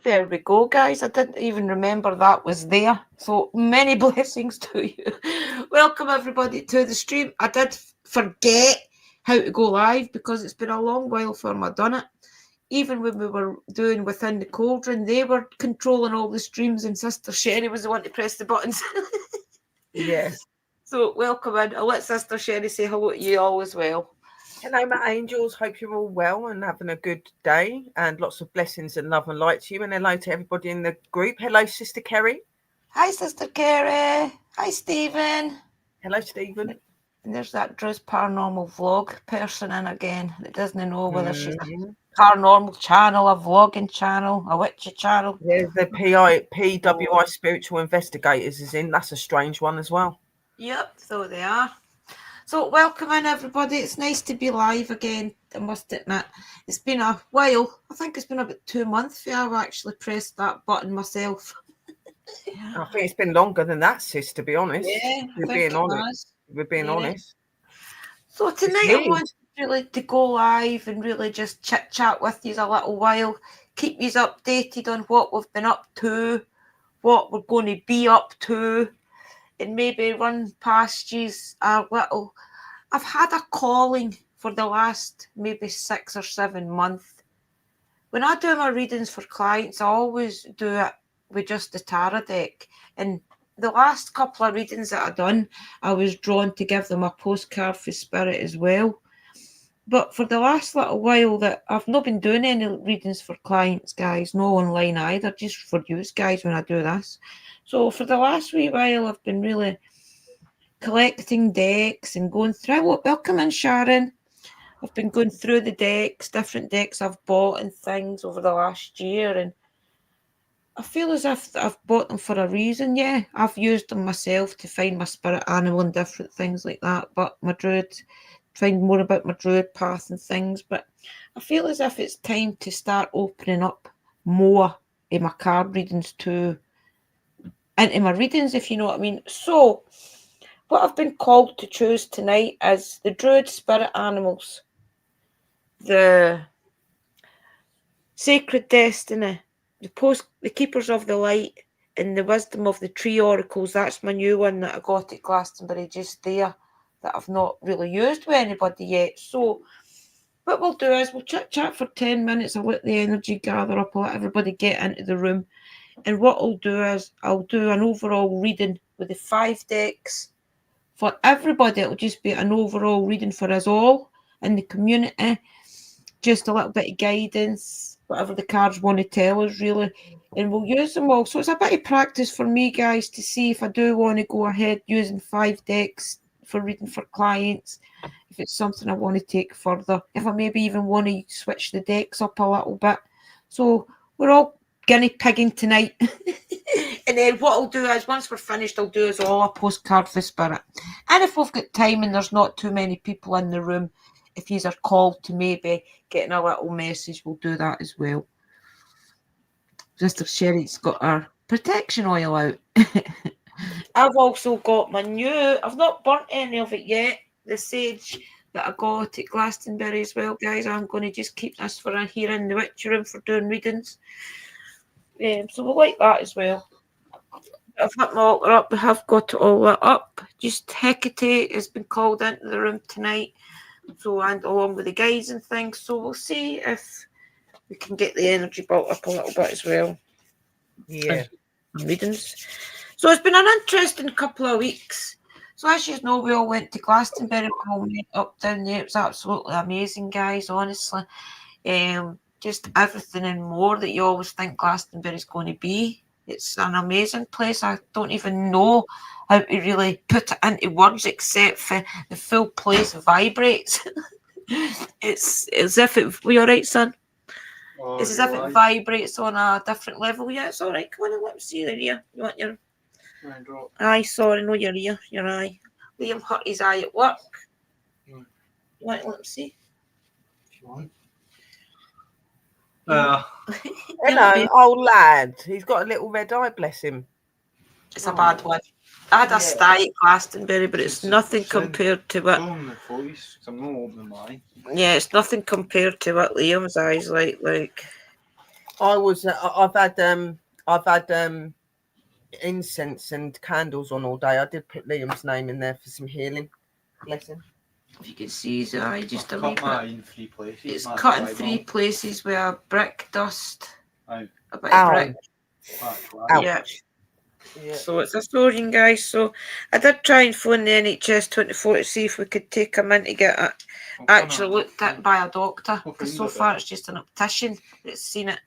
There we go, guys. I didn't even remember that was there. So many blessings to you. Welcome, everybody, to the stream. I did forget how to go live because it's been a long while for me done it. Even when we were doing Within the Cauldron, they were controlling all the streams, and Sister Sherry was the one to press the buttons. Yes. So welcome in. I'll let Sister Sherry say hello to you all as well. Hello, my angels. Hope you're all well and having a good day, and lots of blessings and love and light to you. And hello to everybody in the group. Hello, Sister Kerry. Hi, Sister Kerry. Hi, Stephen. Hello, Stephen. And there's that Drew's Paranormal Vlog person in again that doesn't know whether she's a paranormal channel, a vlogging channel, a witchy channel. There's the PWI Spiritual Investigators is in. That's a strange one as well. Yep, so they are. So welcome in, everybody. It's nice to be live again, I must admit. It's been a while. I think it's been about 2 months since I've actually pressed that button myself. I think it's been longer than that, sis, to be honest. Yeah, We're being honest. We're being honest. So tonight I want really to go live and really just chit-chat with you a little while, keep you updated on what we've been up to, what we're going to be up to, and maybe run past you a little. I've had a calling for the last maybe 6 or 7 months. When I do my readings for clients, I always do it with just the tarot deck. And the last couple of readings that I've done, I was drawn to give them a postcard for spirit as well. But for the last little while that I've not been doing any readings for clients, guys, no online either, just for you guys when I do this. So for the last wee while, I've been really collecting decks and going through. Welcome in, Sharon. I've been going through the decks, different decks I've bought and things over the last year, and I feel as if I've bought them for a reason. Yeah, I've used them myself to find my spirit animal and different things like that, but my druid, find more about my druid path and things. But I feel as if it's time to start opening up more in my card readings too, into my readings, if you know what I mean. So what I've been called to choose tonight is the druid spirit animals, the sacred destiny, the keepers of the light, and the wisdom of the tree oracles. That's my new one that I got at Glastonbury just there, that I've not really used with anybody yet. So what we'll do is we'll chat for 10 minutes. I'll let the energy gather up. I'll let everybody get into the room. And what I'll do is I'll do an overall reading with the 5 decks. For everybody, it'll just be an overall reading for us all in the community. Just a little bit of guidance, whatever the cards want to tell us, really. And we'll use them all. So it's a bit of practice for me, guys, to see if I do want to go ahead using 5 decks for reading for clients, if it's something I want to take further, if I maybe even want to switch the decks up a little bit. So we're all guinea pigging tonight. And then what I'll do is, once we're finished, I'll do is all a postcard for spirit. And if we've got time and there's not too many people in the room, if you are called to maybe getting a little message, we'll do that as well. Sister Sherry's got her protection oil out. I've also got my new, I've not burnt any of it yet, the sage that I got at Glastonbury as well, guys. I'm going to just keep this for here in the witch room for doing readings. So we'll like that as well. I've got my altar up. We have got it all lit up. Just Hecate has been called into the room tonight. So, and along with the guides and things. So we'll see if we can get the energy built up a little bit as well. Yeah. Readings. So it's been an interesting couple of weeks. So as you know, we all went to Glastonbury. We all went up down there. It was absolutely amazing, guys, honestly. Just everything and more that you always think Glastonbury is going to be. It's an amazing place. I don't even know how to really put it into words except for the full place vibrates. It's as if it... Were you all right, son? Oh, it's as if it vibrates on a different level. Yeah, it's all right. Come on and let me see your ear. You want your... Aye, sorry, no, your ear. Your eye. Liam hurt his eye at work. You want to let me see? If you want. Hello, old lad. He's got a little red eye, bless him. It's a bad one. I had a stye at Glastonbury, but it's nothing compared to what... Yeah, it's nothing compared to what Liam's eyes like. I've had incense and candles on all day. I did put Liam's name in there for some healing. Bless him. If you can see his eye just a wee Cut mine bit. in 3 places. It's That's cut in why, 3 Mum. places with a brick dust. Aye. A bit of brick. That's why. Ouch. Yeah. Yeah. So it's a story, guys. So I did try and phone the NHS 24 to see if we could take him in to get it actually looked at by a doctor. Because so far it's just an optician that's seen it.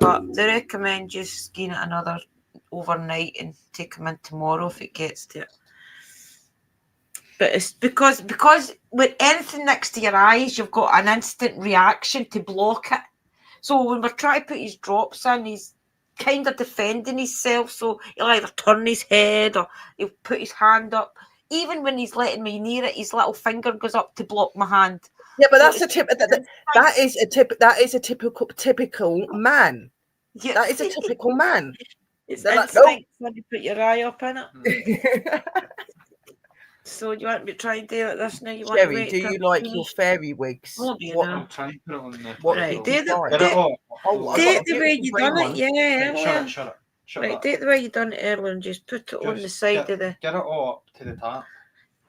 But they recommend just skiing it another overnight and take him in tomorrow if it gets to it. But it's because with anything next to your eyes, you've got an instant reaction to block it. So when we're trying to put his drops in, he's kind of defending himself. So he'll either turn his head or he'll put his hand up. Even when he's letting me near it, his little finger goes up to block my hand. Yeah, but So that's a tip. That is a typical man. Yeah. That is a typical man. It's They're like, instinct when you put your eye up in it. So you want me to try and do it this now? You want Jerry, to wait do till you like finish? your fairy wigs? Oh, dear, What- no. I'm trying to put it on the. What Right, did you do buy? Get it off. Oh, I Do got it a the way you beautiful done green it, one. yeah. Right, Earlier. shut it. Shut Right, up. do it the way you done it earlier and just put it on the Just side of the Get it all up to the top.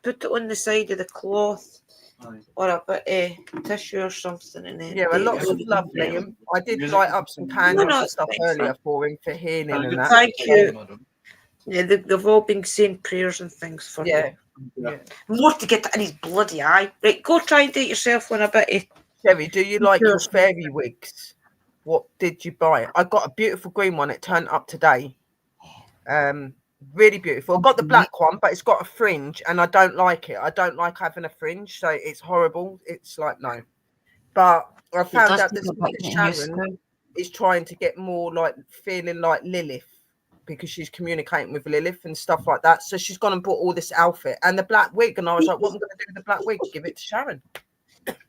put it on the side of the cloth Aye. or a bit of tissue or something and then Yeah, do lots it. of love, Liam. I did Music light up some candles no, and it's stuff fine, earlier for him for healing and that. Thank you. Yeah, they've all been saying prayers and things for Yeah. you. Yeah. More to get that in his bloody eye. Right, go try and do it yourself on a bit of Jerry, do you like your Yours. fairy wigs? What did you buy? I got a beautiful green one. It turned up today. Really beautiful. I got the black one, but it's got a fringe, and I don't like it. I don't like having a fringe, so it's horrible. It's like no. But I found does out take that a bit getting used Sharon to. is trying to get more like feeling like Lilith because she's communicating with Lilith and stuff like that. So she's gone and bought all this outfit and the black wig, and I was like, "What am I going to do with the black wig? Give it to Sharon."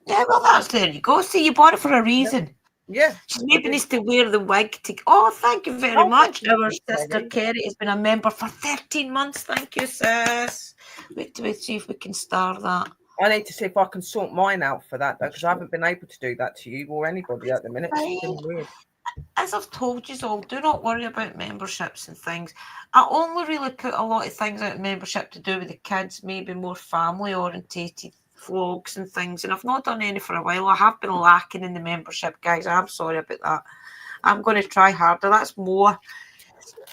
Yeah, well, that's there you go. See, you bought it for a reason. Yeah. She maybe needs to wear the wig to. Oh, thank you very Oh, much. thank you, Our sister Kerry. Kerry has been a member for 13 months. Thank you, sis. Wait till we see if we can start that. I need to see if I can sort mine out for that though, because I haven't been able to do that to you or anybody at the minute. It's been weird. As I've told you all, do not worry about memberships and things. I only really put a lot of things out in membership to do with the kids, maybe more family orientated vlogs and things. And I've not done any for a while. I have been lacking in the membership, guys. I'm sorry about that. I'm going to try harder. That's more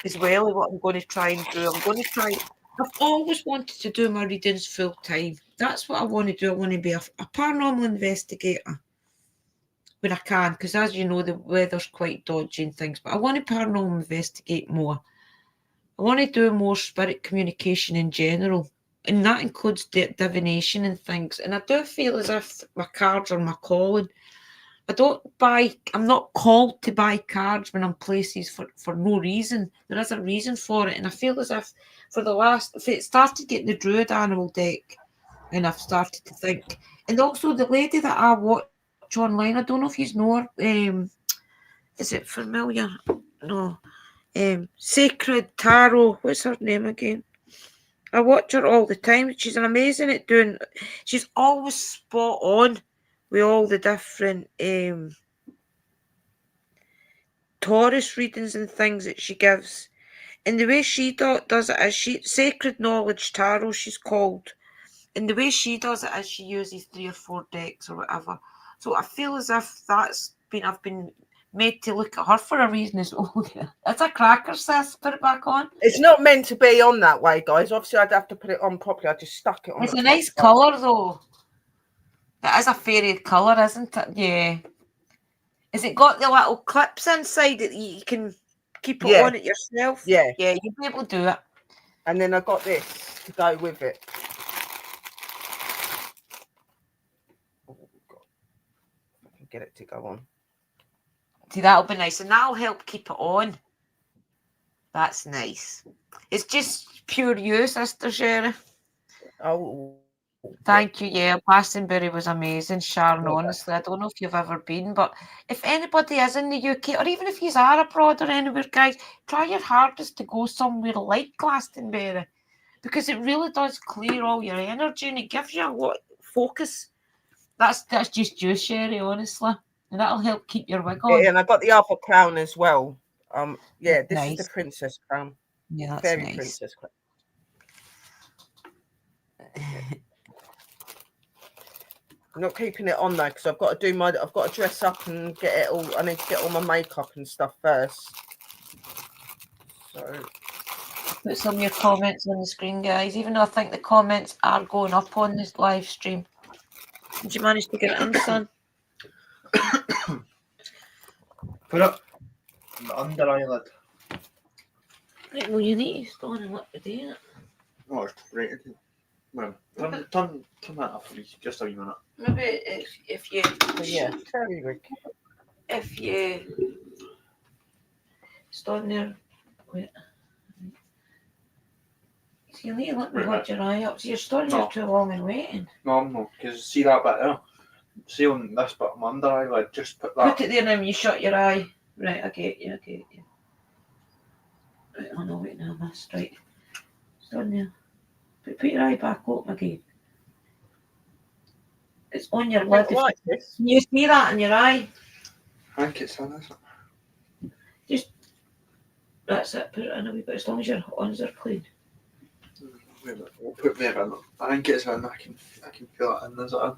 as well of what I'm going to try and do. I'm going to try. I've always wanted to do my readings full time. That's what I want to do. I want to be a paranormal investigator when I can, because as you know, the weather's quite dodgy and things, but I want to paranormal investigate more. I want to do more spirit communication in general, and that includes divination and things. And I do feel as if my cards are my calling. I'm not called to buy cards when I'm places for no reason. There is a reason for it. And I feel as if if it started getting the Druid Animal deck, and I've started to think, and also the lady that I watch online, I don't know if you know her, is it familiar? No. Sacred Tarot, what's her name again? I watch her all the time. She's amazing at she's always spot on with all the different Taurus readings and things that she gives. And the way she does it is Sacred Knowledge Tarot, she's called. And the way she does it is she uses 3 or 4 decks or whatever. So I feel as if I've been made to look at her for a reason as well. It's a cracker, sis. Put it back on. It's not meant to be on that way, guys. Obviously, I'd have to put it on properly. I just stuck it on. It's a nice colour, though. It is a fairy colour, isn't it? Yeah. Has it got the little clips inside that you can keep it on it yourself? Yeah. Yeah, you'll be able to do it. And then I got this to go with it. Oh, God. I can get it to go on. See, that'll be nice, and that'll help keep it on. That's nice. It's just pure you, Sister Sherry. Oh, thank you. Yeah, Glastonbury was amazing, Sharon. Honestly, I don't know if you've ever been, but if anybody is in the UK, or even if you are abroad or anywhere, guys, try your hardest to go somewhere like Glastonbury, because it really does clear all your energy and it gives you a lot of focus. That's just you, Sherry. Honestly. And that'll help keep your wig on. Yeah, and I got the other crown as well. Yeah, this is the Nice. princess crown. Yeah, that's Fairy nice. princess crown. I'm not keeping it on though because I've got to dress up and get it all. I need to get all my makeup and stuff first. So Put some of your comments on the screen, guys. Even though I think the comments are going up on this live stream. Did you manage to get it in, son? Put it on the under eyelid. Right, well, you need to go on and look at it. Oh, it's right. Well, turn that up for me, just a wee minute. Maybe if you yeah, fairy wig. if you stand there, wait. So you need to let me hold your eye up. So you're standing there too long and waiting. No, I'm not, because see that bit there? See on this bit of my under eyelid, just put that. Put it there now when you shut your eye. Right, I get you. Right, oh no, wait, now I missed. Right. Stand there. Put your eye back open again. It's on your lid. Like this. Can you see that in your eye? I think it's on, isn't it? That's it. Put it in a wee bit as long as your hands are clean. Wait a minute, we'll put there in. I think it's in, I can feel it in, is it in?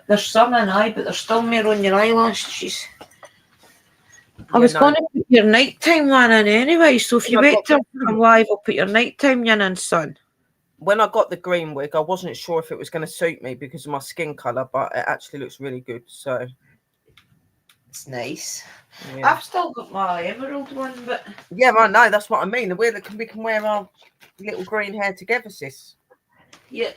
There's some in eye, but there's still more on your eyelashes. I was going to put your nighttime one in anyway, so if you wait till I'm live, I'll put your nighttime one in, son. When I got the green wig, I wasn't sure if it was going to suit me because of my skin colour, but it actually looks really good. So it's nice. Yeah. I've still got my emerald one, but yeah, I know that's what I mean. We can wear our little green hair together, sis. Yep.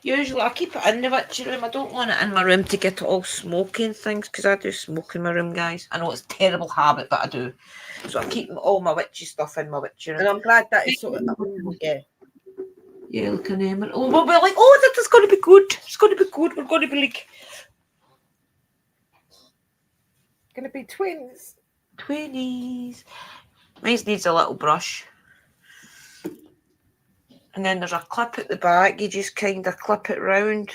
Usually I keep it in the witchy room. I don't want it in my room to get it all smoky and things because I do smoke in my room, guys. I know it's a terrible habit, but I do. So I keep all my witchy stuff in my witchy room. And I'm glad that it's sort of yeah. Yeah, look at them. Oh, we'll be like, oh, that is going to be good. It's going to be good. We're going to be like going to be twins. Twinnies. Mine needs a little brush. And then there's a clip at the back. You just kind of clip it round.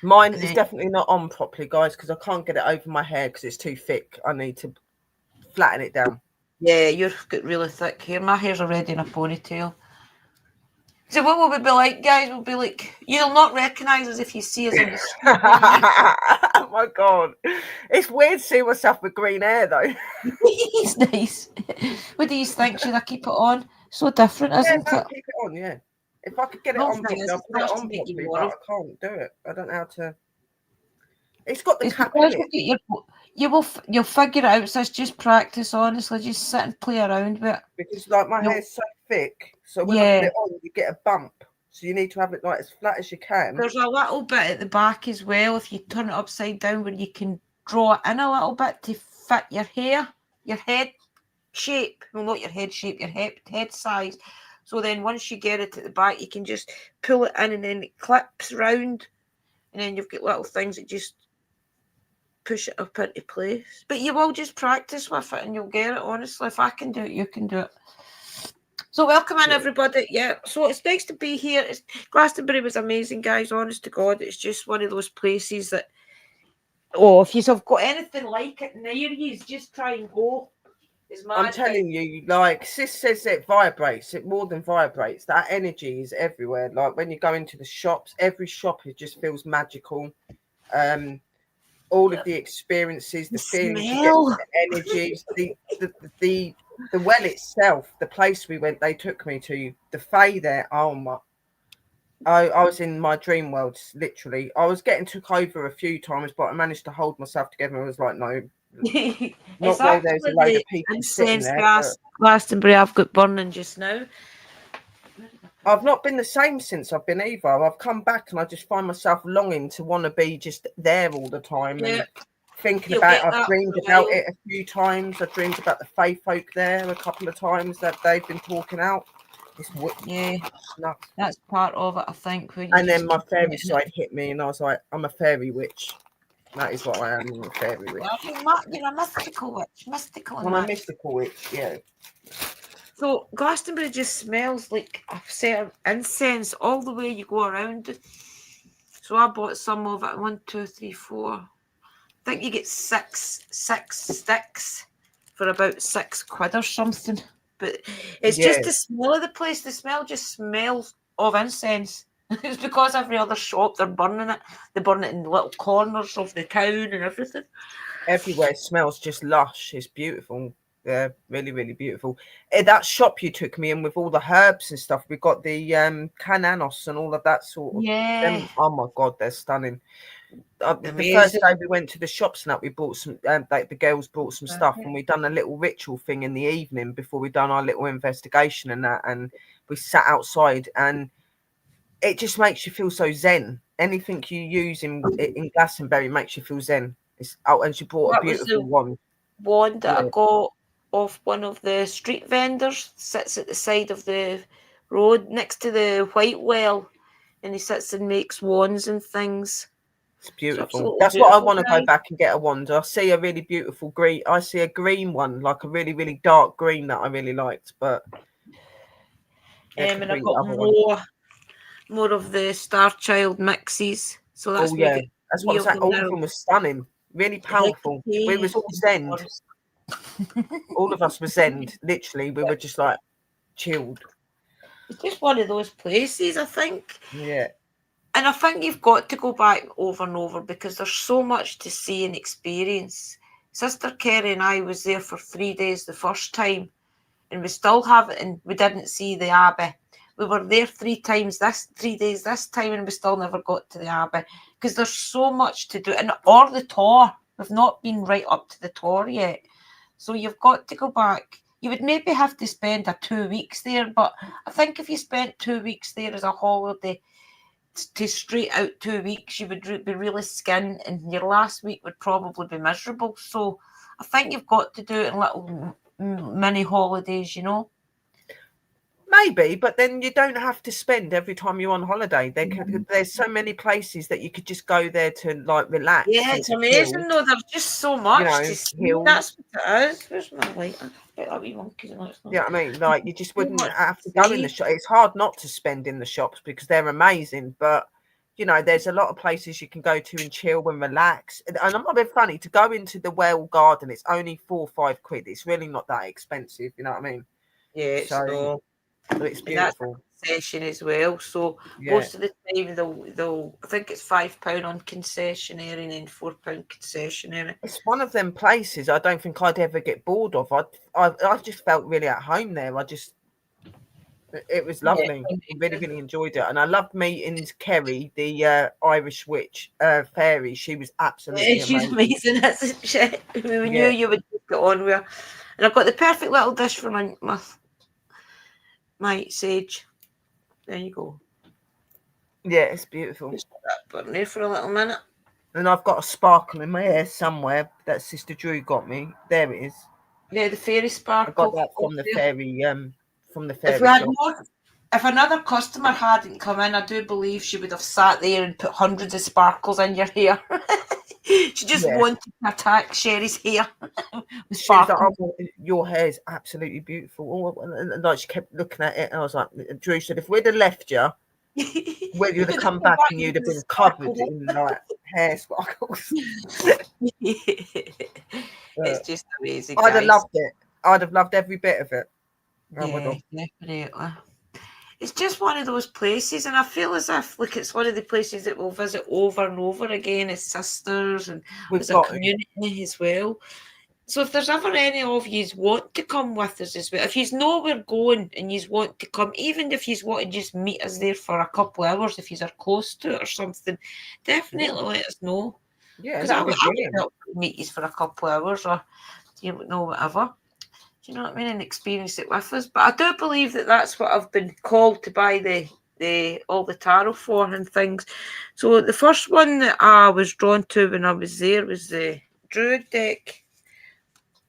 Mine is definitely not on properly, guys, because I can't get it over my hair because it's too thick. I need to flatten it down. Yeah, you've got really thick hair. My hair's already in a ponytail. So what will we be like, guys? We'll be like, you'll not recognise us if you see us in the street. Oh my god. It's weird seeing myself with green hair though. It's nice. What do you think? Should I keep it on? So different, isn't it? Keep it on, yeah. If I could get it No, on properly, I'll put it on properly, but I can't do it. I don't know how to. It's got the cap in it. You'll figure it out. So it's just practice, honestly. Just sit and play around with it. Because like my hair's so thick, so when I put it on, you get a bump. So you need to have it like as flat as you can. There's a little bit at the back as well. If you turn it upside down, where you can draw it in a little bit to fit your hair, your head shape. Well, not your head shape, your head size. So then once you get it at the back, you can just pull it in and then it clips round. And then you've got little things that just push it up into place. But you will just practice with it and you'll get it, honestly. If I can do it, you can do it. So welcome in, everybody. Yeah, so it's nice to be here. Glastonbury was amazing, guys, honest to God. It's just one of those places that, if you've got anything like it near you, just try and go. I'm telling you, like sis says, it vibrates. It more than vibrates. That energy is everywhere. Like when you go into the shops, every shop it just feels magical. All of the experiences, the feelings, the energies, the well itself, the place we went, they took me to, the fae there. Oh my! I was in my dream world, literally. I was getting took over a few times, but I managed to hold myself together. I was like, no. Not where there's a load of people sitting there. Glastonbury, I've got burning just now. I've not been the same since I've been either. I've come back and I just find myself longing to want to be just there all the time and thinking about it. I've dreamed about it a few times. I dreamed about the fae folk there a couple of times that they've been talking out. That's part of it, I think. And then my fairy side hit me and I was like, I'm a fairy witch. That is what I am, I'm a fairy witch. You're a mystical witch. I'm a mystical witch, yeah. So Glastonbury just smells like a set of incense all the way you go around. So I bought some of it. 1, 2, 3, 4, think you get six sticks for about £6 or something. But it's just the smell of the place. The smell just smells of incense. It's because every other shop they're burning it. They burn it in little corners of the town and everything. Everywhere it smells just lush. It's beautiful. Yeah, really, really beautiful. That shop you took me in with all the herbs and stuff. We got the cananos and all of that sort of. Yeah. Oh my God, they're stunning. The Amazing. first day we went to the shops and that, we bought some. Like the girls bought some stuff, and we done a little ritual thing in the evening before we done our little investigation and that. And we sat outside, and it just makes you feel so zen. Anything you use in Glastonbury makes you feel zen. And she bought a beautiful one. One that I got off one of the street vendors, sits at the side of the road next to the White Well, and he sits and makes wands and things. It's beautiful. It's That's beautiful, what I want to go back and get a wand. I see a really beautiful green. I see a green one, like a really, really dark green that I really liked. But and I got more of the Star Child mixes. So that's that's what I'm saying. All of them were stunning, really powerful. We was all zen. All of us were zen. Literally, we were just like chilled. It's just one of those places, I think. Yeah. And I think you've got to go back over and over because there's so much to see and experience. Sister Kerry and I was there for 3 days the first time, and we still haven't, and we didn't see the Abbey. We were there 3 days this time, and we still never got to the Abbey because there's so much to do. And or the Tor, we've not been right up to the Tor yet. So you've got to go back. You would maybe have to spend 2 weeks there, but I think if you spent 2 weeks there as a holiday, to straight out 2 weeks, you would be really skinned, and your last week would probably be miserable. So I think you've got to do it in little mini holidays, you know. Maybe, but then you don't have to spend every time you're on holiday. There's so many places that you could just go there to like relax. Yeah, it's amazing though. There's just so much to see. That's what it is. Where's my light? Yeah, I mean, like you just wouldn't have to go in the shop. It's hard not to spend in the shops because they're amazing, but you know, there's a lot of places you can go to and chill and relax. And I'm not being funny, to go into the Well Garden, it's only £4 or £5. It's really not that expensive, you know what I mean? Yeah, so it's beautiful. Concession as well. So most of the time they'll I think it's £5 on concessionary and then £4 concessionary. It's one of them places I don't think I'd ever get bored of. I just felt really at home there. It was lovely. I really, really enjoyed it. And I loved meeting Kerry, the Irish witch fairy. She was absolutely amazing. She's amazing, isn't she? We knew you would get on with her. And I've got the perfect little dish for my sage. There you go. Yeah, it's beautiful. Just put that button there for a little minute. And I've got a sparkle in my hair somewhere that Sister Drew got me. There it is. Yeah, the fairy sparkle. I got that from the fairy shop. If another customer hadn't come in, I do believe she would have sat there and put hundreds of sparkles in your hair. She just wanted to attack Sherry's hair. She was like, oh, your hair is absolutely beautiful. And like she kept looking at it, and I was like, Drew said, if we'd have left you, when you'd have come back and you'd have been covered in like hair sparkles. It's just amazing. I'd have loved it. I'd have loved every bit of it. Yeah, definitely. It's just one of those places, and I feel as if it's one of the places that we'll visit over and over again as sisters and as a community as well. So if there's ever any of you want to come with us as well, if you know we're going and you want to come, even if you want to just meet us there for a couple of hours, if you are close to it or something, definitely let us know. Yeah, because I would meet you for a couple of hours or whatever. Do you know what I mean? And experience it with us. But I do believe that that's what I've been called to buy all the tarot for and things. So the first one that I was drawn to when I was there was the Druid deck,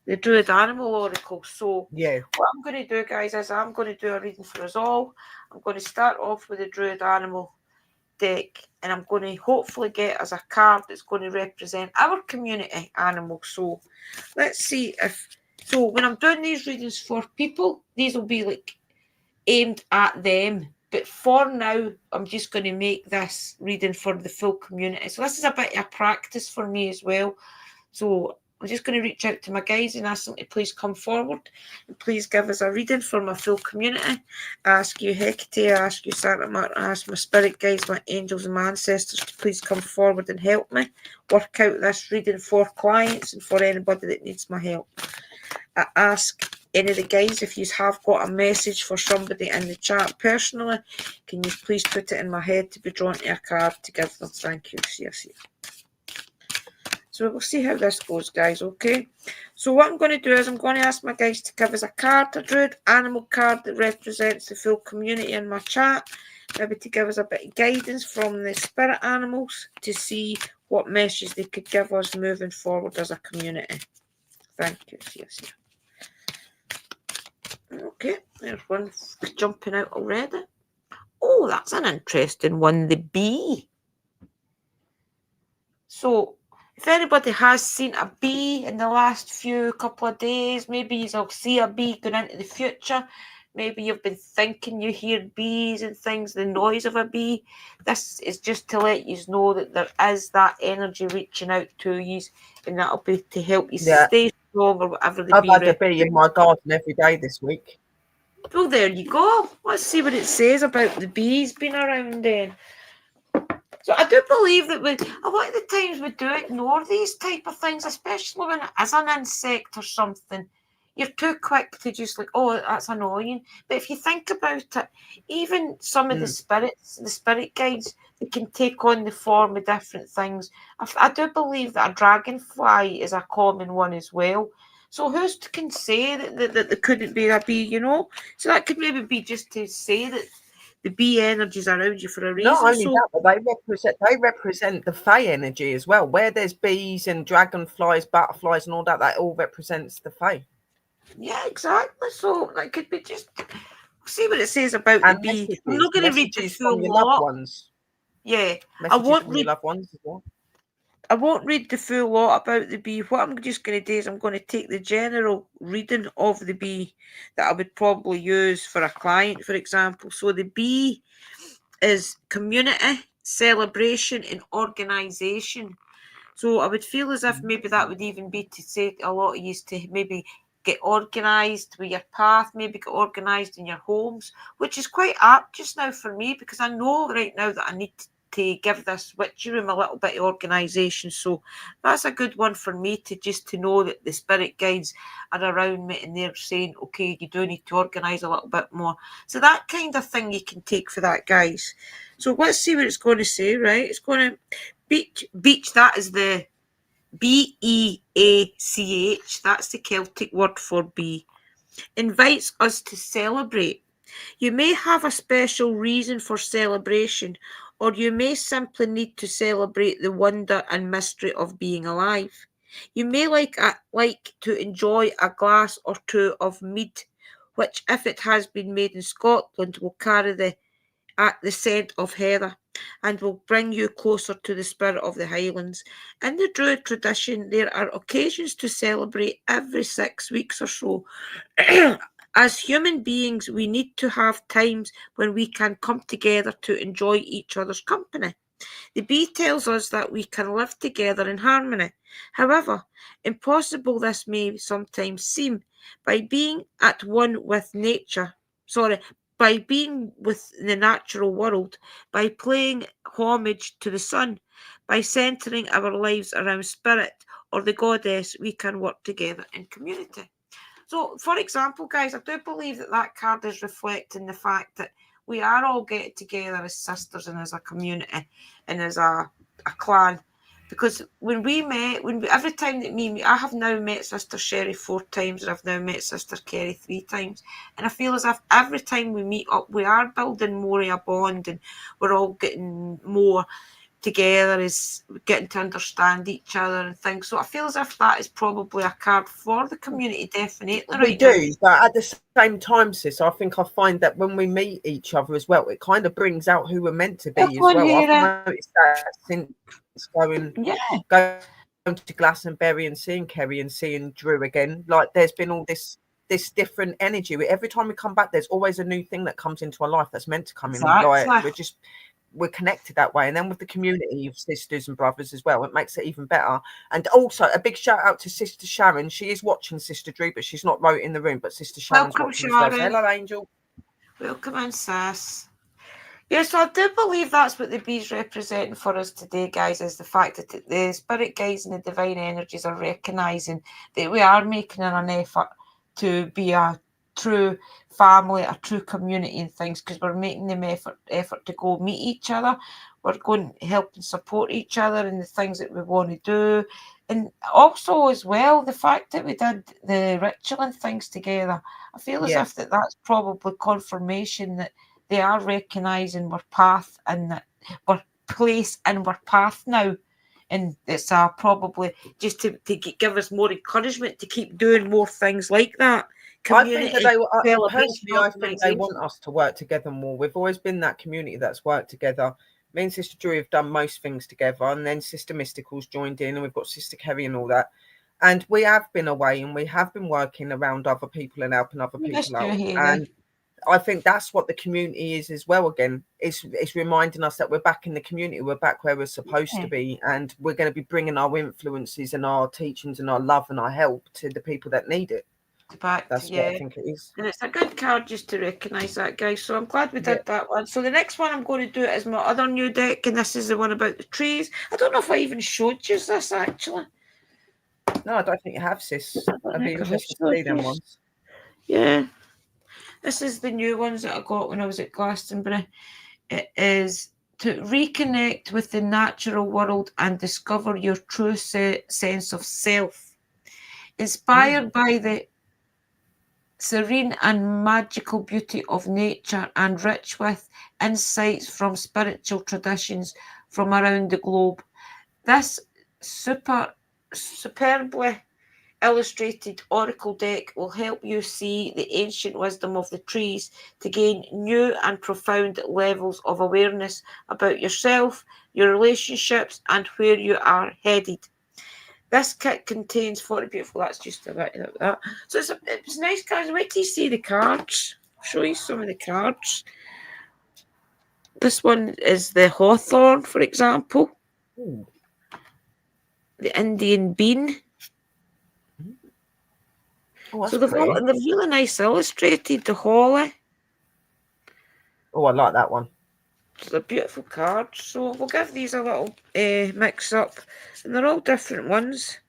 the Druid Animal Oracle. So what I'm going to do, guys, is I'm going to do a reading for us all. I'm going to start off with the Druid Animal deck, and I'm going to hopefully get us a card that's going to represent our community animal. So let's see if... So when I'm doing these readings for people, these will be like aimed at them. But for now, I'm just going to make this reading for the full community. So this is a bit of practice for me as well. So I'm just going to reach out to my guys and ask them to please come forward and please give us a reading for my full community. I ask you Hecate, I ask you Santa Marta, I ask my spirit guides, my angels and my ancestors to please come forward and help me work out this reading for clients and for anybody that needs my help. I ask any of the guys, if you have got a message for somebody in the chat personally, can you please put it in my head to be drawn to a card to give them? Thank you. Yes. So we'll see how this goes, guys, okay? So what I'm going to do is I'm going to ask my guys to give us a card, a druid animal card that represents the full community in my chat, maybe to give us a bit of guidance from the spirit animals to see what message they could give us moving forward as a community. Thank you. Yes. Okay, there's one jumping out already. Oh, that's an interesting one, the bee. So if anybody has seen a bee in the last couple of days, maybe you'll see a bee going into the future. Maybe you've been thinking you hear bees and things, the noise of a bee. This is just to let you know that there is that energy reaching out to you, and that'll be to help you stay strong or whatever the I've bee had a bee in my garden every day this week. Well, there you go. Let's see what it says about the bees being around then. So I do believe that a lot of the times we do ignore these type of things, especially when it is an insect or something. You're too quick to just like, oh, that's annoying. But if you think about it, even some of the spirits, the spirit guides, they can take on the form of different things. I do believe that a dragonfly is a common one as well. So who's can say that there couldn't be a bee, you know? So that could maybe be just to say that the bee energies around you for a reason. Not only that, but they represent the Fae energy as well. Where there's bees and dragonflies, butterflies, and all that, that all represents the Fae. Yeah, exactly. So that could be just see what it says about the bee. I'm not going to read the full lot. Yeah, I won't read loved ones as well. I won't read the full lot about the bee. What I'm just going to do is I'm going to take the general reading of the bee that I would probably use for a client, for example. So the bee is community, celebration, and organisation. So I would feel as if maybe that would even be to say a lot of you to maybe get organised with your path, maybe get organised in your homes, which is quite apt just now for me because I know right now that I need to give this witchy room a little bit of organisation. So that's a good one for me to know that the spirit guides are around me and they're saying, okay, you do need to organise a little bit more. So that kind of thing you can take for that, guys. So let's see what it's going to say, right? It's going to beach, that is the Beach, that's the Celtic word for bee, invites us to celebrate. You may have a special reason for celebration, or you may simply need to celebrate the wonder and mystery of being alive. You may like to enjoy a glass or two of mead, which, if it has been made in Scotland, will carry the scent of heather and will bring you closer to the spirit of the Highlands. In the Druid tradition, there are occasions to celebrate every 6 weeks or so. As human beings, we need to have times when we can come together to enjoy each other's company. The bee tells us that we can live together in harmony. However, impossible this may sometimes seem, by being at one with nature, by being with the natural world, by paying homage to the sun, by centering our lives around spirit or the goddess, we can work together in community. So, for example, guys, I do believe that card is reflecting the fact that we are all getting together as sisters and as a community and as a clan. Because when we met, every time that I have now met Sister Sherry 4 times and I've now met Sister Kerry 3 times. And I feel as if every time we meet up, we are building more of a bond and we're all getting more together, is getting to understand each other and things. So I feel as if that is probably a card for the community, definitely. We do, but at the same time, sis, I think I find that when we meet each other as well, it kind of brings out who we're meant to be as well. I've noticed that since going to Glastonbury and seeing Kerry and seeing Drew again, like there's been all this different energy. Every time we come back, there's always a new thing that comes into our life that's meant to come in. Like we're just we're connected that way. And then with the community of sisters and brothers as well, it makes it even better. And also a big shout out to Sister Sharon. She is watching, Sister Drew, but she's not wrote in the room. But Sister Sharon's Welcome, watching as well. So Sharon. hello, Angel. Welcome in, sis. Yes, I do believe that's what the bee's representing for us today, guys, is the fact that the spirit guides and the divine energies are recognising that we are making an effort to be a true family, a true community and things, because we're making the effort to go meet each other. We're going to help and support each other in the things that we want to do. And also as well, the fact that we did the ritual and things together, I feel as if that's probably confirmation that they are recognising our path and that we're place and we're path now. And it's probably just to give us more encouragement to keep doing more things like that. I think that personally, I think they want us to work together more. We've always been that community that's worked together. Me and Sister Drew have done most things together, and then Sister Mystical's joined in, and we've got Sister Kerry and all that. And we have been away, and we have been working around other people and helping other people out. And I think that's what the community is as well. Again, it's reminding us that we're back in the community. We're back where we're supposed to be, and we're going to be bringing our influences and our teachings and our love and our help to the people that need it. That's what I think it is. And it's a good card just to recognise that, guys. So I'm glad we did that one. So the next one I'm going to do is my other new deck, and this is the one about the trees. I don't know if I even showed you this, actually. No, I don't think you have, sis. I'd be interested to see them ones. Yeah. This is the new ones that I got when I was at Glastonbury. It is to reconnect with the natural world and discover your true sense of self. Inspired by the serene and magical beauty of nature and rich with insights from spiritual traditions from around the globe. This superbly illustrated oracle deck will help you see the ancient wisdom of the trees to gain new and profound levels of awareness about yourself, your relationships, and where you are headed. This kit contains 40 beautiful. That's just about that. So it's nice, guys. Wait till you see the cards. I'll show you some of the cards. This one is the hawthorn, for example. Ooh. The Indian bean. Oh, so they're really nice illustrated. The holly. Oh, I like that one. So they're beautiful cards. So we'll give these a little mix up. And they're all different ones.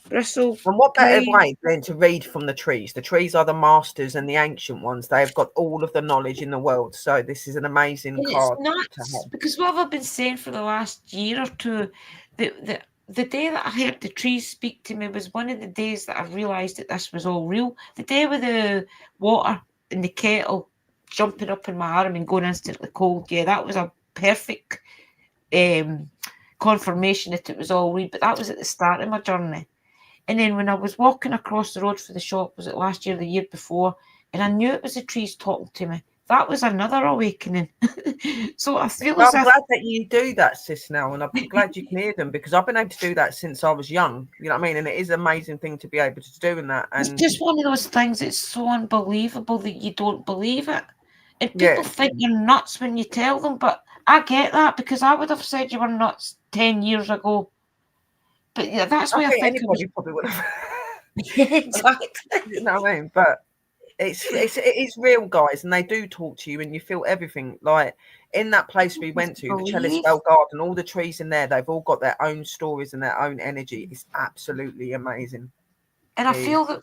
Bristle. And what better way than to read from the trees? The trees are the masters and the ancient ones. They've got all of the knowledge in the world. So this is an amazing card. It's nuts, because what I've been saying for the last year or two, the day that I heard the trees speak to me was one of the days that I realised that this was all real. The day with the water in the kettle jumping up in my arm and going instantly cold, that was a perfect confirmation that it was all real. But that was at the start of my journey. And then when I was walking across the road for the shop, was it last year, the year before, and I knew it was the trees talking to me. That was another awakening. So I feel I'm glad that you do that, sis, now, and I'm glad you can hear them, because I've been able to do that since I was young. You know what I mean? And it is an amazing thing to be able to do in that. And it's just one of those things. It's so unbelievable that you don't believe it, and people think you're nuts when you tell them. But I get that, because I would have said you were nuts 10 years ago. But that's why I think anybody probably would have. Exactly. You know what I mean? But it is real, guys, and they do talk to you, and you feel everything. Like in that place we went to, the Chelliswell Garden, all the trees in there, they've all got their own stories and their own energy. It's absolutely amazing. And I feel that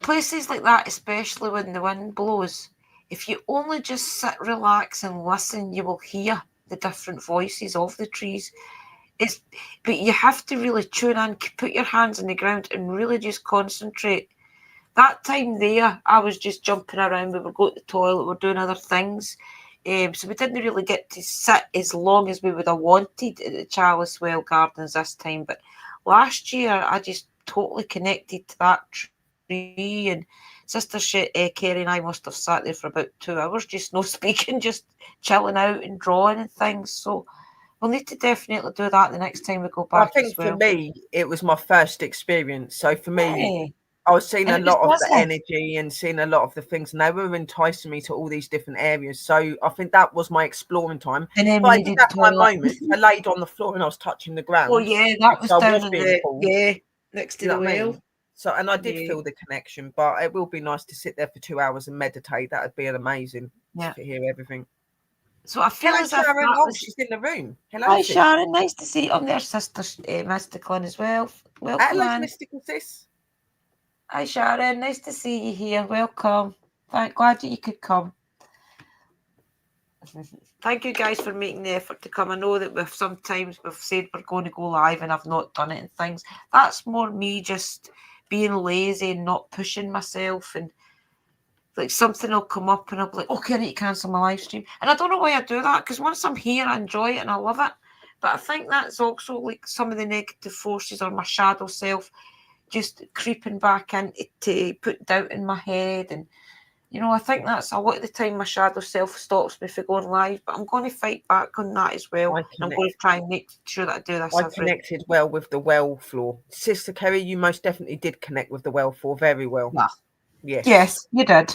places like that, especially when the wind blows, if you only just sit, relax, and listen, you will hear the different voices of the trees. But you have to really tune in, put your hands on the ground, and really just concentrate. That time there, I was just jumping around. We were going to the toilet, we were doing other things. So we didn't really get to sit as long as we would have wanted at the Chelliswell Gardens this time. But last year, I just totally connected to that tree. And Sister Kerry and I must have sat there for about 2 hours, just no speaking, just chilling out and drawing and things. So we'll need to definitely do that the next time we go back. I think for me, it was my first experience. So for me, I was seeing a And it was lot of the busy. energy and seeing a lot of the things, and they were enticing me to all these different areas. So I think that was my exploring time. And then But we I did needed have my toilet. moments. I laid on the floor and I was touching the Oh ground yeah, that was because I down was in being the pulled. next to You know the what I well. mean? So, and I did Yeah. feel the connection, but it will be nice to sit there for 2 hours and meditate. That would be amazing Yeah. to hear everything. So I feel Hello, as if Sharon. that Oh, was. she's in the room. Hello, Hi sis. Sharon, nice to see you. I'm their sister, Mystical as well. Welcome, Hello, man. mystical sis. Hi Sharon, nice to see you here. Welcome. Glad that you could come. Thank you guys for making the effort to come. I know that we've said we're going to go live and I've not done it and things. That's more me just being lazy and not pushing myself, and like something will come up and I'll be like, okay, I need to cancel my live stream. And I don't know why I do that, because once I'm here, I enjoy it and I love it. But I think that's also like some of the negative forces or my shadow self just creeping back in to put doubt in my head. And you know, I think that's a lot of the time my shadow self stops me from going live, but I'm going to fight back on that as well. I'm going to try and make sure that I do this I connected well with the well floor. Sister Kerry, you most definitely did connect with the well floor very well. Yeah. Yes. Yes, you did.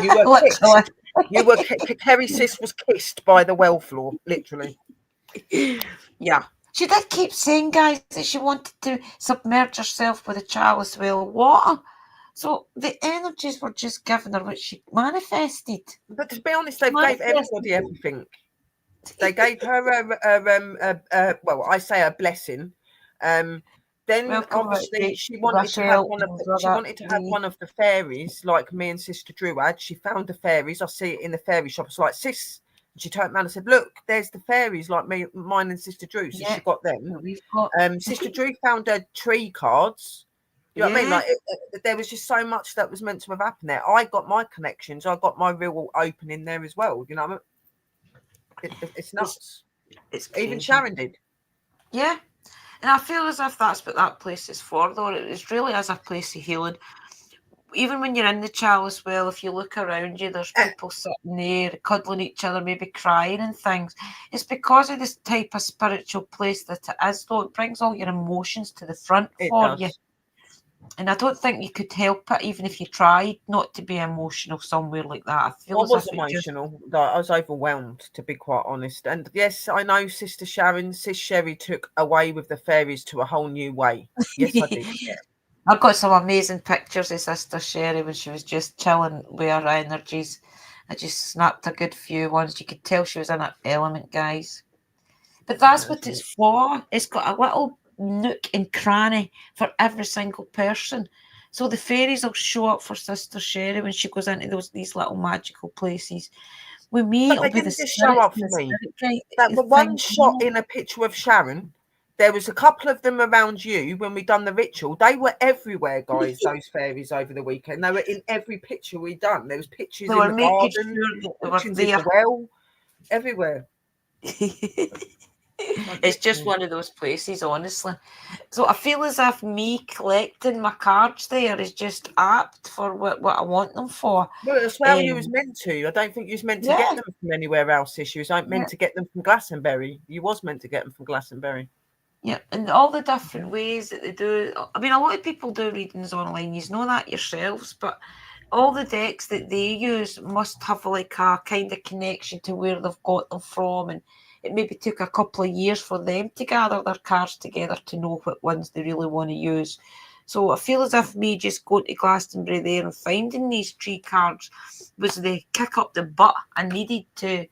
You were literally. You were Kerry sis was kissed by the well floor, literally. Yeah. She did keep saying, guys, that she wanted to submerge herself with a chalice well of water. So the energies were just giving her what she manifested. But to be honest, they gave everybody everything. They gave her well, I say a blessing. Then Welcome, obviously she wanted to have one of the fairies, like me and Sister Drew had. She found the fairies. I see it in the fairy shop. It's like, sis. And she turned around and said, "Look, there's the fairies, like mine and Sister Drew." So she got them. We've got Sister Drew found her tree cards. You know what I mean? Like there was just so much that was meant to have happened there. I got my connections. I got my real opening there as well. You know, it's nuts. It's even Sharon did. Yeah. And I feel as if that's what that place is for, though. It's really as a place of healing. Even when you're in the chalice well, if you look around you, there's people sitting there, cuddling each other, maybe crying and things. It's because of this type of spiritual place that it is, though. It brings all your emotions to the front for you. And I don't think you could help it, even if you tried not to be emotional somewhere like that. I was emotional. I was overwhelmed, to be quite honest. And yes, I know Sister Sharon, Sis Sherry took away with the fairies to a whole new way. Yes, I did. Yeah. I've got some amazing pictures of Sister Sherry when she was just chilling with her energies. I just snapped a good few ones. You could tell she was in her element, guys. But that's what it's for. It's got a little nook and cranny for every single person. So the fairies will show up for Sister Sherry when she goes into these little magical places. With me, it'll be the just show up for me. That the one shot in a picture of Sharon. There was a couple of them around you when we done the ritual. They were everywhere, guys, those fairies over the weekend. They were in every picture we done. There was pictures in the garden, pictures in the well, everywhere. It's just one of those places, honestly. So I feel as if me collecting my cards there is just apt for what I want them for. Well, that's how you was meant to. I don't think you was meant to get them from anywhere else. You was meant to get them from Glastonbury. You was meant to get them from Glastonbury. Yeah, and all the different ways that they do. I mean, a lot of people do readings online. You know that yourselves, but all the decks that they use must have like a kind of connection to where they've got them from, and it maybe took a couple of years for them to gather their cards together to know what ones they really want to use. So I feel as if me just going to Glastonbury there and finding these tree cards was the kick up the butt I needed to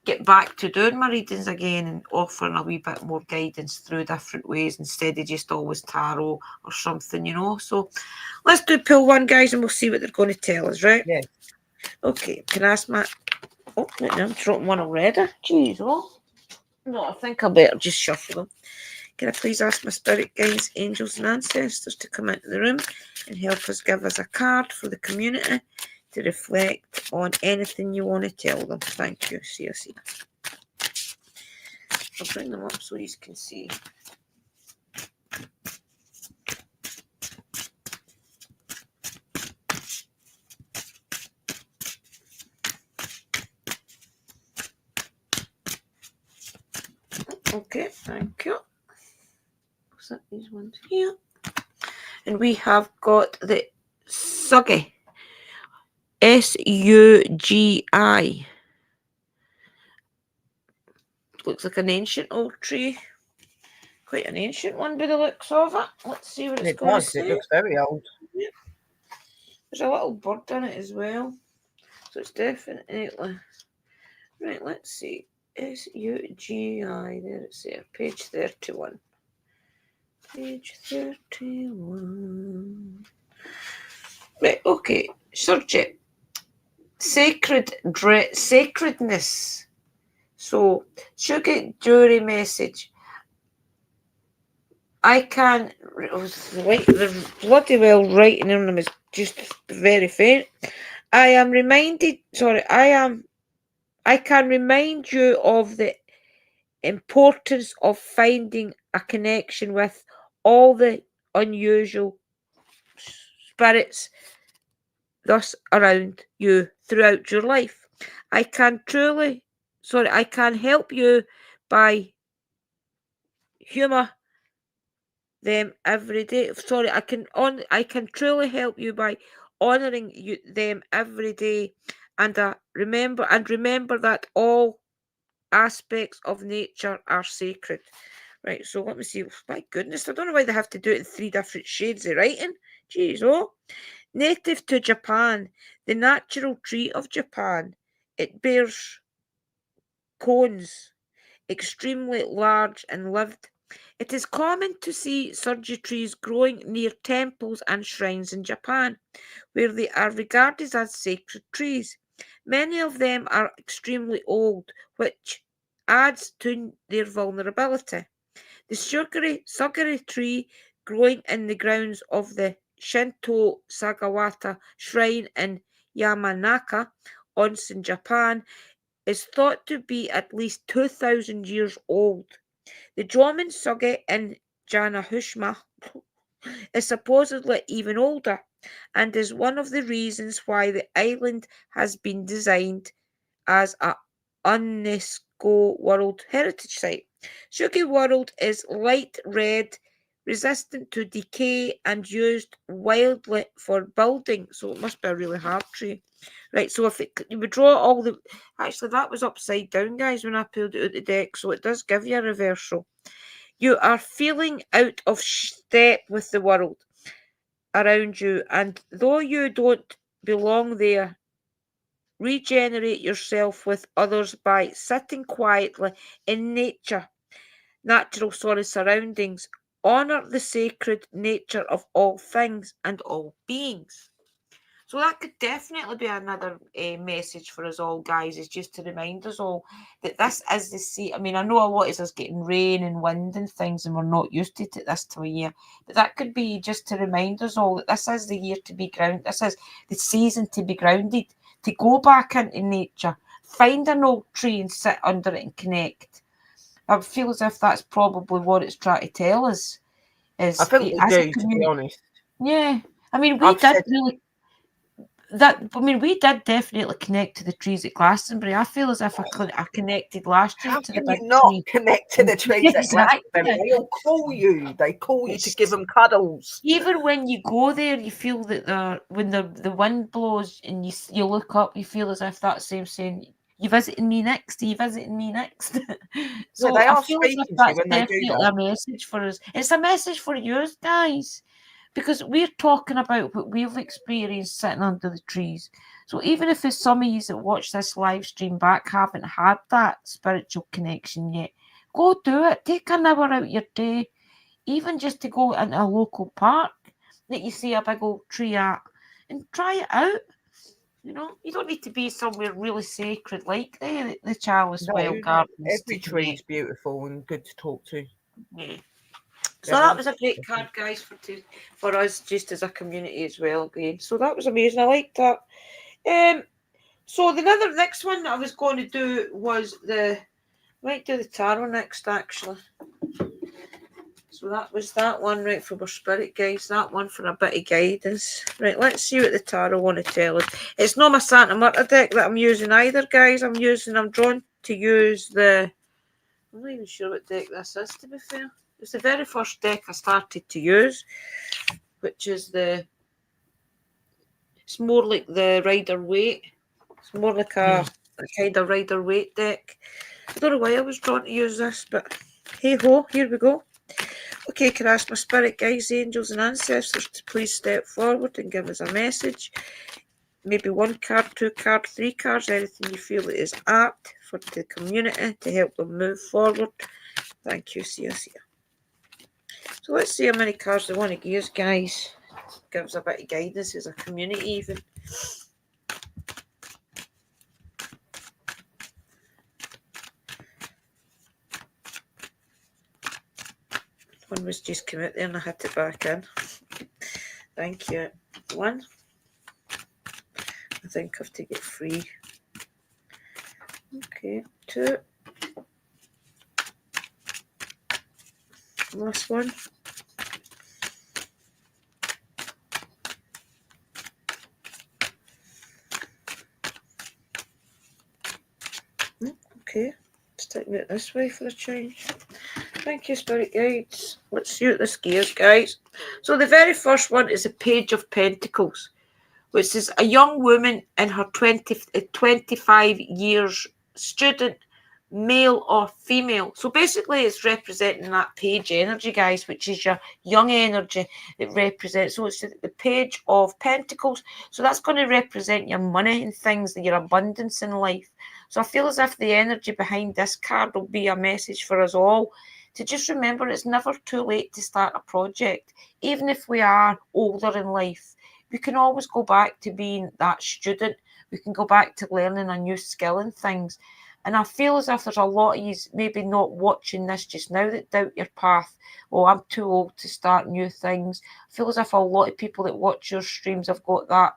get back to doing my readings again and offering a wee bit more guidance through different ways instead of just always tarot or something, you know. So let's do pull one, guys, and we'll see what they're going to tell us, right? Yeah. Okay, can I ask my... Oh, I'm dropping one already. Jeez, oh. No, I think I better just shuffle them. Can I please ask my spirit guides, angels and ancestors to come into the room and help us give us a card for the community to reflect on anything you want to tell them. Thank you. See. I'll bring them up so you can see. Okay, thank you. Set these ones here. And we have got the Sugi. Sugi. Looks like an ancient old tree. Quite an ancient one by the looks of it. Let's see what it's It going to does. say. It looks very old. There's a little bird in it as well. So it's definitely... Right, let's see. Sugi. There it's there. Page 31. Page 31. Right, okay. Subject. Sacredness. So, Sugar Jury message. I can... The bloody well writing on them is just very faint. I can remind you of the importance of finding a connection with all the unusual spirits thus around you throughout your life. I can help you by humor them every day. I can truly help you by honoring them every day, and remember that all aspects of nature are sacred. Right, so let me see. My goodness, I don't know why they have to do it in 3 different shades of writing. Jeez, oh. Native to Japan, the natural tree of Japan. It bears cones, extremely large and lived. It is common to see surgery trees growing near temples and shrines in Japan, where they are regarded as sacred trees. Many of them are extremely old, which adds to their vulnerability. The sugari tree growing in the grounds of the Shinto Sagawata Shrine in Yamanaka, Onsen, Japan, is thought to be at least 2,000 years old. The Jomon Sugi in Janahushima is supposedly even older, and is one of the reasons why the island has been designed as a UNESCO World Heritage Site. Sugi World is light red, resistant to decay, and used widely for building. So it must be a really hard tree. Right, so if you would draw all the... Actually, that was upside down, guys, when I pulled it out the deck, so it does give you a reversal. You are feeling out of step with the world around you, and though you don't belong there, regenerate yourself with others by sitting quietly in natural surroundings. Honor the sacred nature of all things and all beings. So that could definitely be another message for us all, guys, is just to remind us all that this is the sea. I mean, I know a lot is us getting rain and wind and things, and we're not used to it at this time of year. But that could be just to remind us all that this is the year to be grounded. This is the season to be grounded, to go back into nature, find an old tree and sit under it and connect. I feel as if that's probably what it's trying to tell us. I think we do, to be honest. Yeah. I mean, we did definitely connect to the trees at Glastonbury. I feel as if I connected last year How to the can big you not tree. connect to the trees at Exactly. Glastonbury? They all call you. They call you to give them cuddles. Even when you go there, you feel that when the wind blows and you look up, you feel as if that same saying, "You visiting me next? Are you visiting me next?" So they I are feel as if speaking to you that's when they do definitely that. a message for us. It's a message for you guys, because we're talking about what we've experienced sitting under the trees. So even if there's some of you that watch this live stream back haven't had that spiritual connection yet, go do it. Take an hour out your day, even just to go into a local park that you see a big old tree at, and try it out. You know, you don't need to be somewhere really sacred like the Chalice Well Gardens. Every tree is beautiful and good to talk to. Yeah. So that was a great card, guys, for us, just as a community as well. Again, so that was amazing. I liked that. So the next one that I was going to do was might do the tarot next, actually. So that was that one, right, for our spirit guides. That one for a bit of guidance. Right, let's see what the tarot want to tell us. It's not my Santa Marta deck that I'm using either, guys. I'm drawn to use the... I'm not even sure what deck this is, to be fair. It's the very first deck I started to use, which is the It's more like the Rider-Waite. It's more like a kind of Rider-Waite deck. I don't know why I was drawn to use this, but hey ho, here we go. Okay, can I ask my spirit guides, angels and ancestors to please step forward and give us a message? Maybe 1 card, 2 cards, 3 cards, anything you feel is apt for the community to help them move forward. Thank you, see us here. So let's see how many cards they want to give us, guys. Give us a bit of guidance as a community even. One was just come out there and I hit it back in. Thank you. 1. I think I have to get 3. Okay, 2. Last one. Okay, let's take it this way for a change. Thank you, Spirit Guides. Let's see what this gears, guys. So the very first one is a Page of Pentacles, which is a young woman in her 25 years, student, male or female. So basically it's representing that page energy, guys, which is your young energy it represents. So it's the Page of Pentacles. So that's going to represent your money and things, your abundance in life. So I feel as if the energy behind this card will be a message for us all to just remember it's never too late to start a project. Even if we are older in life, we can always go back to being that student. We can go back to learning a new skill and things. And I feel as if there's a lot of you maybe not watching this just now that doubt your path. Oh, I'm too old to start new things. I feel as if a lot of people that watch your streams have got that.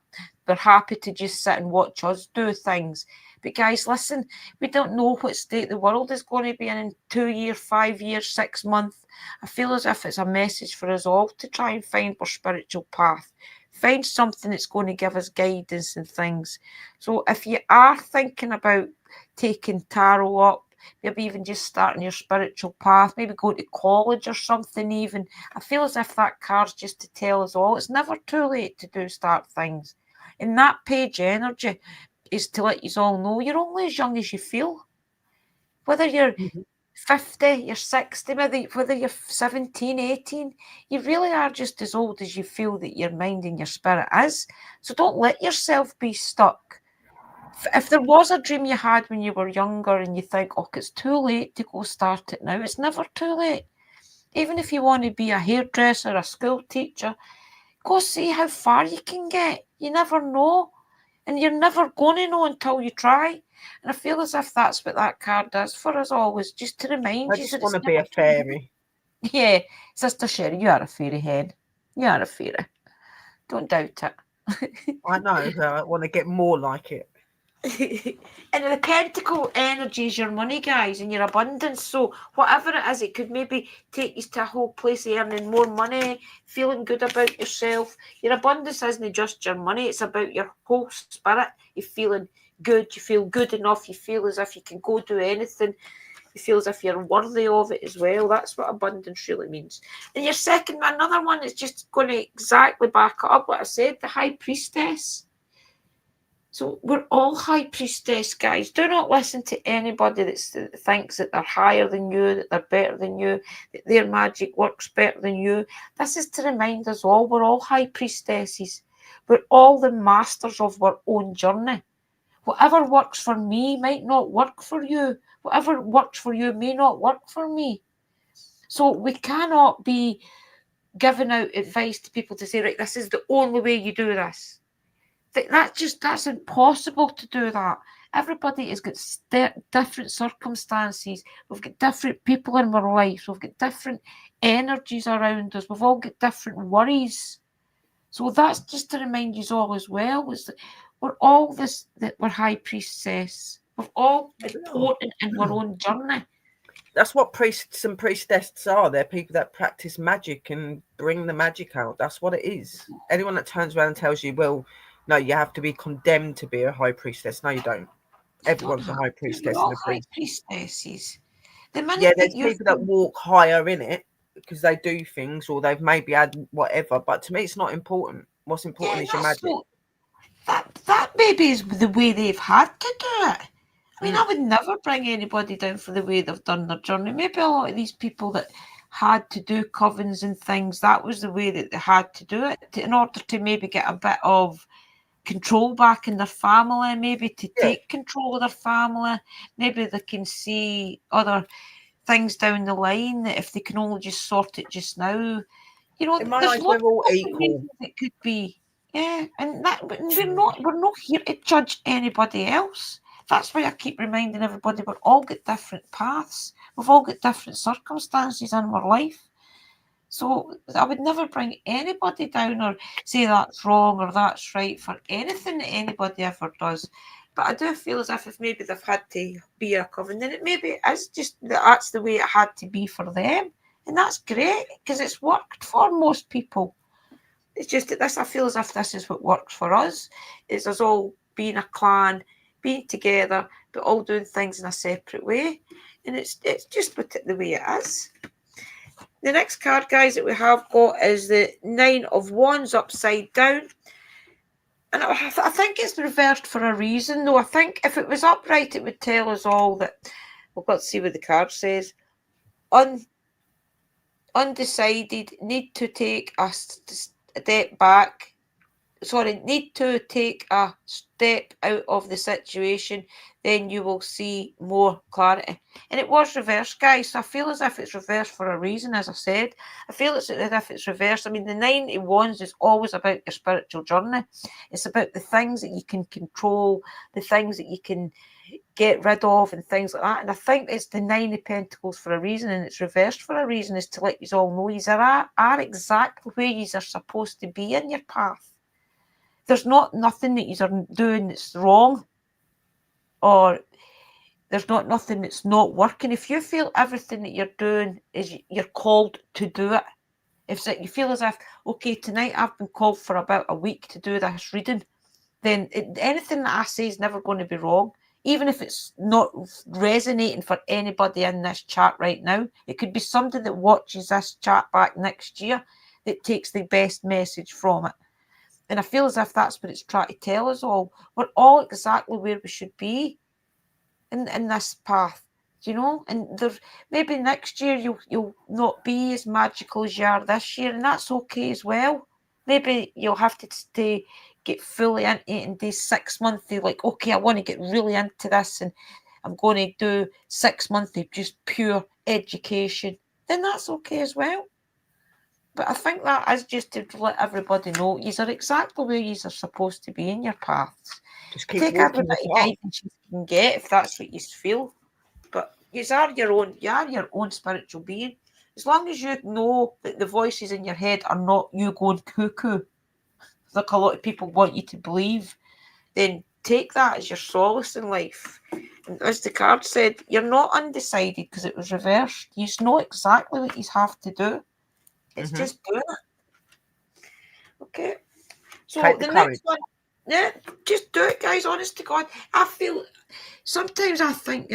They're happy to just sit and watch us do things. But guys, listen, we don't know what state the world is going to be in 2 years, 5 years, 6 months. I feel as if it's a message for us all to try and find our spiritual path. Find something that's going to give us guidance and things. So if you are thinking about taking tarot up, maybe even just starting your spiritual path, maybe going to college or something even, I feel as if that card's just to tell us all it's never too late to start things. And that page energy is to let you all know you're only as young as you feel. Whether you're 50, you're 60, whether you're 17, 18, you really are just as old as you feel that your mind and your spirit is. So don't let yourself be stuck. If there was a dream you had when you were younger and you think, oh, it's too late to go start it now, it's never too late. Even if you want to be a hairdresser, a school teacher, go see how far you can get. You never know. And you're never going to know until you try. And I feel as if that's what that card does for us always, just to remind you. I just want to be a fairy. Yeah, Sister Sherry, you are a fairy hen. You are a fairy. Don't doubt it. I know. I want to get more like it. And the pentacle energy is your money, guys, and your abundance. So whatever it is, it could maybe take you to a whole place of earning more money, feeling good about yourself. Your abundance isn't just your money, it's about your whole spirit. You're feeling good, you feel good enough, you feel as if you can go do anything, you feel as if you're worthy of it as well. That's what abundance really means. And your second, another one is just going to exactly back up what I said, the High Priestess. So we're all High Priestess, guys. Do not listen to anybody that thinks that they're higher than you, that they're better than you, that their magic works better than you. This is to remind us all we're all High Priestesses. We're all the masters of our own journey. Whatever works for me might not work for you. Whatever works for you may not work for me. So we cannot be giving out advice to people to say, right, this is the only way you do this. That's impossible to do that. Everybody has got different circumstances. We've got different people in our lives. We've got different energies around us. We've all got different worries. So that's just to remind you all as well. Is that we're all that we're High Priestess. We're all important in our own journey. That's what priests and priestesses are. They're people that practice magic and bring the magic out. That's what it is. Anyone that turns around and tells you, well, no, you have to be condemned to be a high priestess. No, you don't. Everyone's a high priestess and a priest. High priestesses. Yeah, there's people that walk higher in it because they do things or they've maybe had whatever. But to me, it's not important. What's important is your magic. that maybe is the way they've had to do it. I mean, Mm. I would never bring anybody down for the way they've done their journey. Maybe a lot of these people that had to do covens and things, that was the way that they had to do it in order to maybe get a bit of control back in their family, maybe to take control of their family. Maybe they can see other things down the line that if they can only just sort it just now. You know, In my there's eyes, lots we're all of different equal. reasons it could be. Yeah, and that but we're not here to judge anybody else. That's why I keep reminding everybody we've all got different paths. We've all got different circumstances in our life. So I would never bring anybody down or say that's wrong or that's right for anything that anybody ever does. But I do feel as if maybe they've had to be a coven, then it maybe is just that's the way it had to be for them. And that's great because it's worked for most people. It's just that I feel as if this is what works for us, is us all being a clan, being together, but all doing things in a separate way. And it's just the way it is. The next card, guys, that we have got is the 9 of Wands upside down. And I think it's reversed for a reason, though. I think if it was upright, it would tell us all that. We've got to see what the card says. Undecided, need to take a step back. Sorry, need to take a step out of the situation, then you will see more clarity. And it was reversed, guys. So I feel as if it's reversed for a reason, as I said. I feel as if it's reversed. I mean, the 9 of Wands is always about your spiritual journey. It's about the things that you can control, the things that you can get rid of and things like that. And I think it's the 9 of Pentacles for a reason, and it's reversed for a reason, is to let you all know you are exactly where you are supposed to be in your path. There's nothing that you are doing that's wrong, or there's nothing that's not working. If you feel everything that you're doing is you're called to do it, if you feel as if, okay, tonight I've been called for about a week to do this reading, then anything that I say is never going to be wrong. Even if it's not resonating for anybody in this chat right now, it could be somebody that watches this chat back next year that takes the best message from it. And I feel as if that's what it's trying to tell us all. We're all exactly where we should be in this path, you know? And there's maybe next year you'll not be as magical as you are this year, and that's okay as well. Maybe you'll have to get fully into it and do 6 months. Like, okay, I want to get really into this and I'm going to do 6 months of just pure education. Then that's okay as well. But I think that is just to let everybody know you are exactly where you are supposed to be in your paths. Just keep Take walking every bit the of path. guidance you can get if that's what you feel. But you are your own spiritual being. As long as you know that the voices in your head are not you going cuckoo, like a lot of people want you to believe, then take that as your solace in life. And as the card said, you're not undecided because it was reversed. You know exactly what you have to do. It's just doing it. Okay. So Take the the courage. next one, yeah, just do it, guys. Honest to God, I feel sometimes I think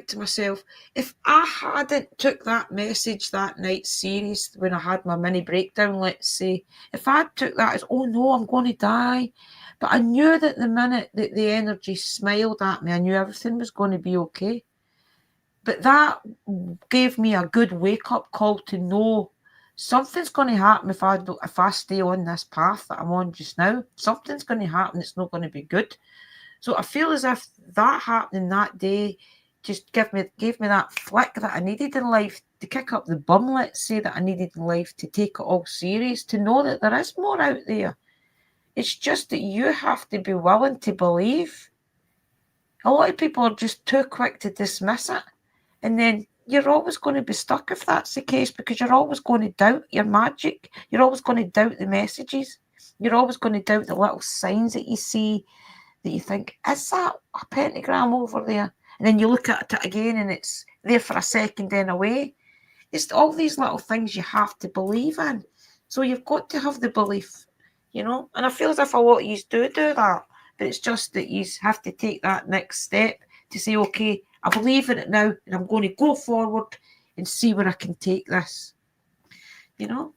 to myself, if I hadn't took that message that night serious when I had my mini breakdown, let's say, if I took that as, oh no, I'm going to die, but I knew that the minute that the energy smiled at me, I knew everything was going to be okay. But that gave me a good wake-up call to know something's going to happen if I stay on this path that I'm on just now. Something's going to happen. It's not going to be good. So I feel as if that happening that day just gave me that flick that I needed in life to kick up the bum, let's say, that I needed in life to take it all serious, to know that there is more out there. It's just that you have to be willing to believe. A lot of people are just too quick to dismiss it. And then you're always going to be stuck if that's the case, because you're always going to doubt your magic. You're always going to doubt the messages. You're always going to doubt the little signs that you see that you think, is that a pentagram over there? And then you look at it again and it's there for a second then away. It's all these little things you have to believe in. So you've got to have the belief, you know. And I feel as if a lot of you do that. But it's just that you have to take that next step to say, okay, I believe in it now and I'm going to go forward and see where I can take this. You know?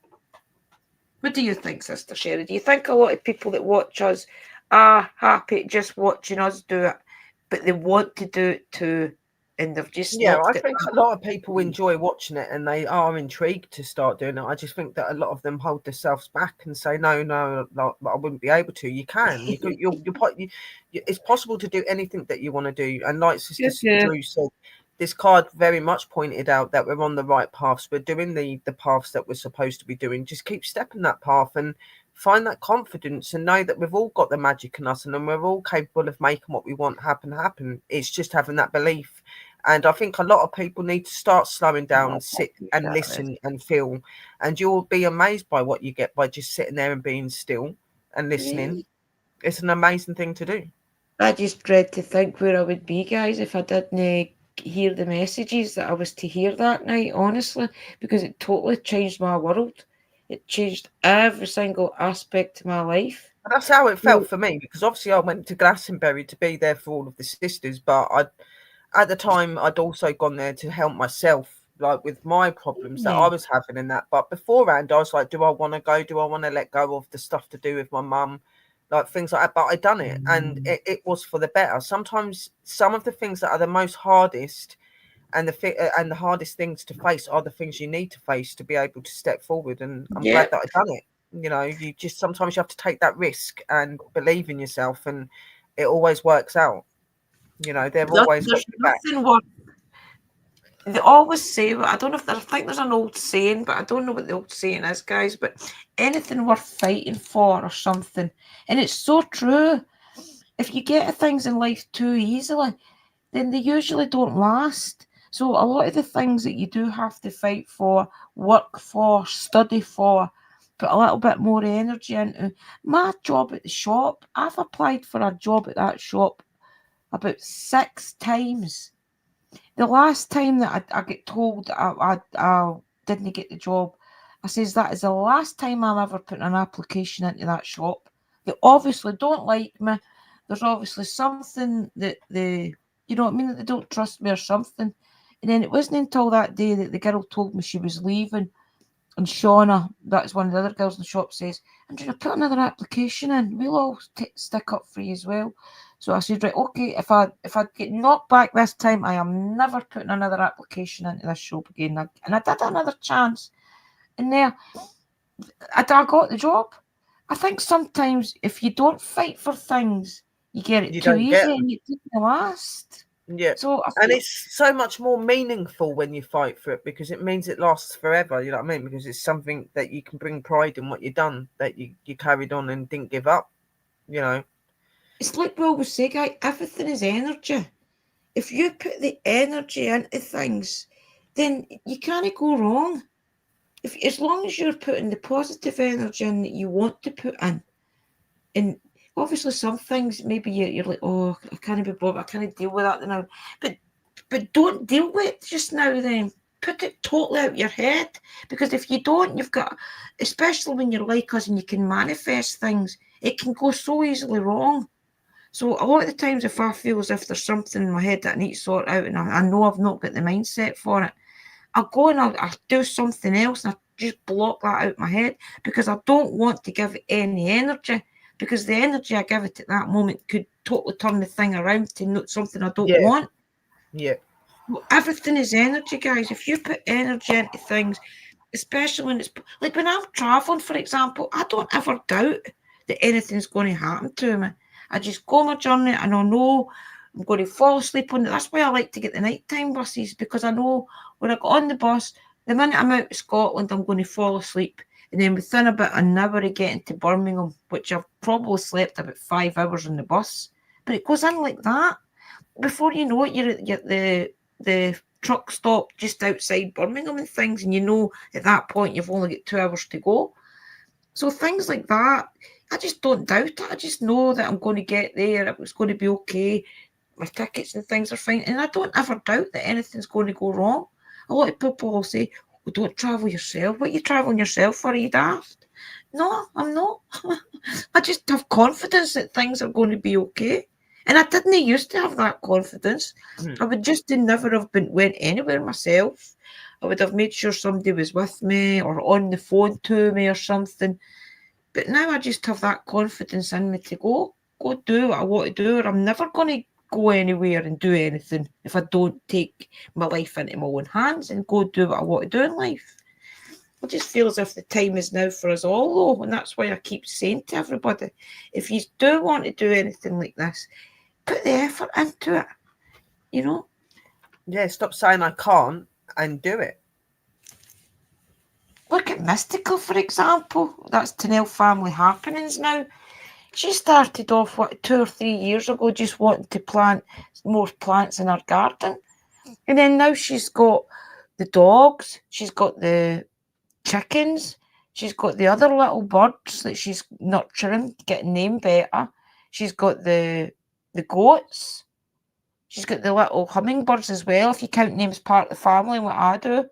What do you think, Sister Sherry? Do you think a lot of people that watch us are happy just watching us do it, but they want to do it too, and they've just Yeah, not I got think that. a lot of people enjoy watching it and they are intrigued to start doing it. I just think that a lot of them hold themselves back and say, no, I wouldn't be able to. You can. It's possible to do anything that you want to do. And like Sister Yeah. Drew said, this card very much pointed out that we're on the right paths. We're doing the paths that we're supposed to be doing. Just keep stepping that path and find that confidence and know that we've all got the magic in us and then we're all capable of making what we want happen. It's just having that belief. And I think a lot of people need to start slowing down, sit and listen and feel. And you'll be amazed by what you get by just sitting there and being still and listening. Yeah. It's an amazing thing to do. I just dread to think where I would be, guys, if I didn't hear the messages that I was to hear that night, honestly, because it totally changed my world. It changed every single aspect of my life. And that's how it felt for me, because obviously I went to Glastonbury to be there for all of the sisters, but at the time I'd also gone there to help myself, like with my problems that I was having in that. But beforehand, I was like, do I want to go? Do I want to let go of the stuff to do with my mum? Like things like that. But I done it and it was for the better. Sometimes some of the things that are the most hardest and the hardest things to face are the things you need to face to be able to step forward. And I'm glad that I done it. You know, you just sometimes you have to take that risk and believe in yourself, and it always works out. You know, they've always got There's your back. nothing worth. They always say, I don't know if I think there's an old saying, but I don't know what the old saying is, guys. But anything worth fighting for or something, and it's so true. If you get things in life too easily, then they usually don't last. So a lot of the things that you do have to fight for, work for, study for, put a little bit more energy into. My job at the shop, I've applied for a job at that shop about 6 times. The last time that I get told I didn't get the job, I says that is the last time I'm ever putting an application into that shop. They obviously don't like me. There's obviously something that you know what I mean, that they don't trust me or something. And then it wasn't until that day that the girl told me she was leaving. And Shauna, that's one of the other girls in the shop, says, Andrea, put another application in. We'll all stick up for you as well. So I said, right, okay, if I get knocked back this time, I am never putting another application into this shop again. And I did another chance. And there, I got the job. I think sometimes if you don't fight for things, you get it You too don't easy get and it doesn't last. Yeah. So I And feel, it's so much more meaningful when you fight for it because it means it lasts forever. You know what I mean? Because it's something that you can bring pride in what you've done, that you carried on and didn't give up, you know. it's like we always say, guy, everything is energy. If you put the energy into things, then you can't go wrong. If as long as you're putting the positive energy in that you want to put in, and obviously some things maybe you're like, oh, I can't be bothered, I can't deal with that now. But don't deal with it just now. Then put it totally out your head, because if you don't, you've got, especially when you're like us and you can manifest things, it can go so easily wrong. So a lot of the times, if I feel as if there's something in my head that I need to sort out, and I know I've not got the mindset for it, I'll go and I'll do something else, and I just block that out of my head because I don't want to give it any energy. Because the energy I give it at that moment could totally turn the thing around to something I don't Yeah. want. Yeah. Well, everything is energy, guys. If you put energy into things, especially when it's like when I'm traveling, for example, I don't ever doubt that anything's going to happen to me. I just go on my journey and I know I'm going to fall asleep on it. That's why I like to get the nighttime buses, because I know when I get on the bus, the minute I'm out of Scotland, I'm going to fall asleep. And then within about an hour of getting to Birmingham, which I've probably slept about 5 hours on the bus, but it goes in like that. Before you know it, you're at the truck stop just outside Birmingham and things, and you know at that point you've only got 2 hours to go. So things like that, I just don't doubt it. I just know that I'm going to get there. It's going to be okay. My tickets and things are fine, and I don't ever doubt that anything's going to go wrong. A lot of people will say, well, don't travel yourself. What are you travelling yourself for? Are you daft? No, I'm not. I just have confidence that things are going to be okay. And I didn't used to have that confidence. I would just never have went anywhere myself. I would have made sure somebody was with me or on the phone to me or something. But now I just have that confidence in me to go. go do what I want to do, or I'm never going to go anywhere and do anything if I don't take my life into my own hands and go do what I want to do in life. I just feel as if the time is now for us all, though, and that's why I keep saying to everybody, if you do want to do anything like this, put the effort into it, you know? Yeah, stop saying I can't and do it. Look at Mystical, for example. That's Tennille Family Happenings now. She started off, 2 or 3 years ago, just wanting to plant more plants in her garden. And then now she's got the dogs, she's got the chickens, she's got the other little birds that she's nurturing, getting named better. She's got the goats. She's got the little hummingbirds as well, if you count them as part of the family, what I do.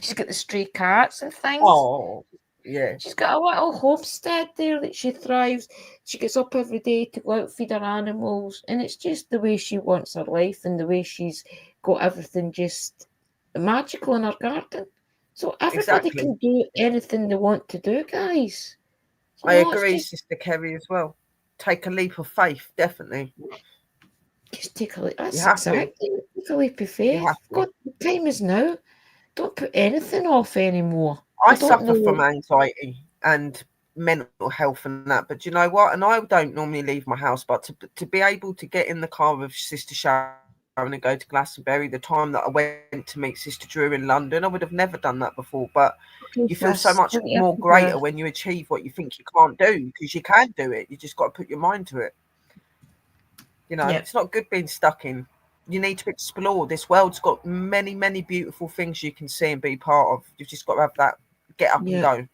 She's got the stray cats and things. Oh, yeah. She's got a little homestead there that she thrives. She gets up every day to go out and feed her animals. And it's just the way she wants her life and the way she's got everything just magical in her garden. So everybody Exactly. can do anything they want to do, guys. I agree, Sister Kerry, as well. Take a leap of faith, definitely. Just take a leap. That's You have to. exactly. Take a leap of faith. have to. God, the time is now. Don't put anything off anymore. I don't suffer know. from anxiety and mental health and that, but you know what? And I don't normally leave my house, but to be able to get in the car with Sister Sharon and go to Glastonbury, the time that I went to meet Sister Drew in London, I would have never done that before. But you feel so much more greater when you achieve what you think you can't do, because you can do it. You just got to put your mind to it. You know, It's not good being stuck in. You need to explore. This world's got many, many beautiful things you can see and be part of. You've just got to have that get up and go.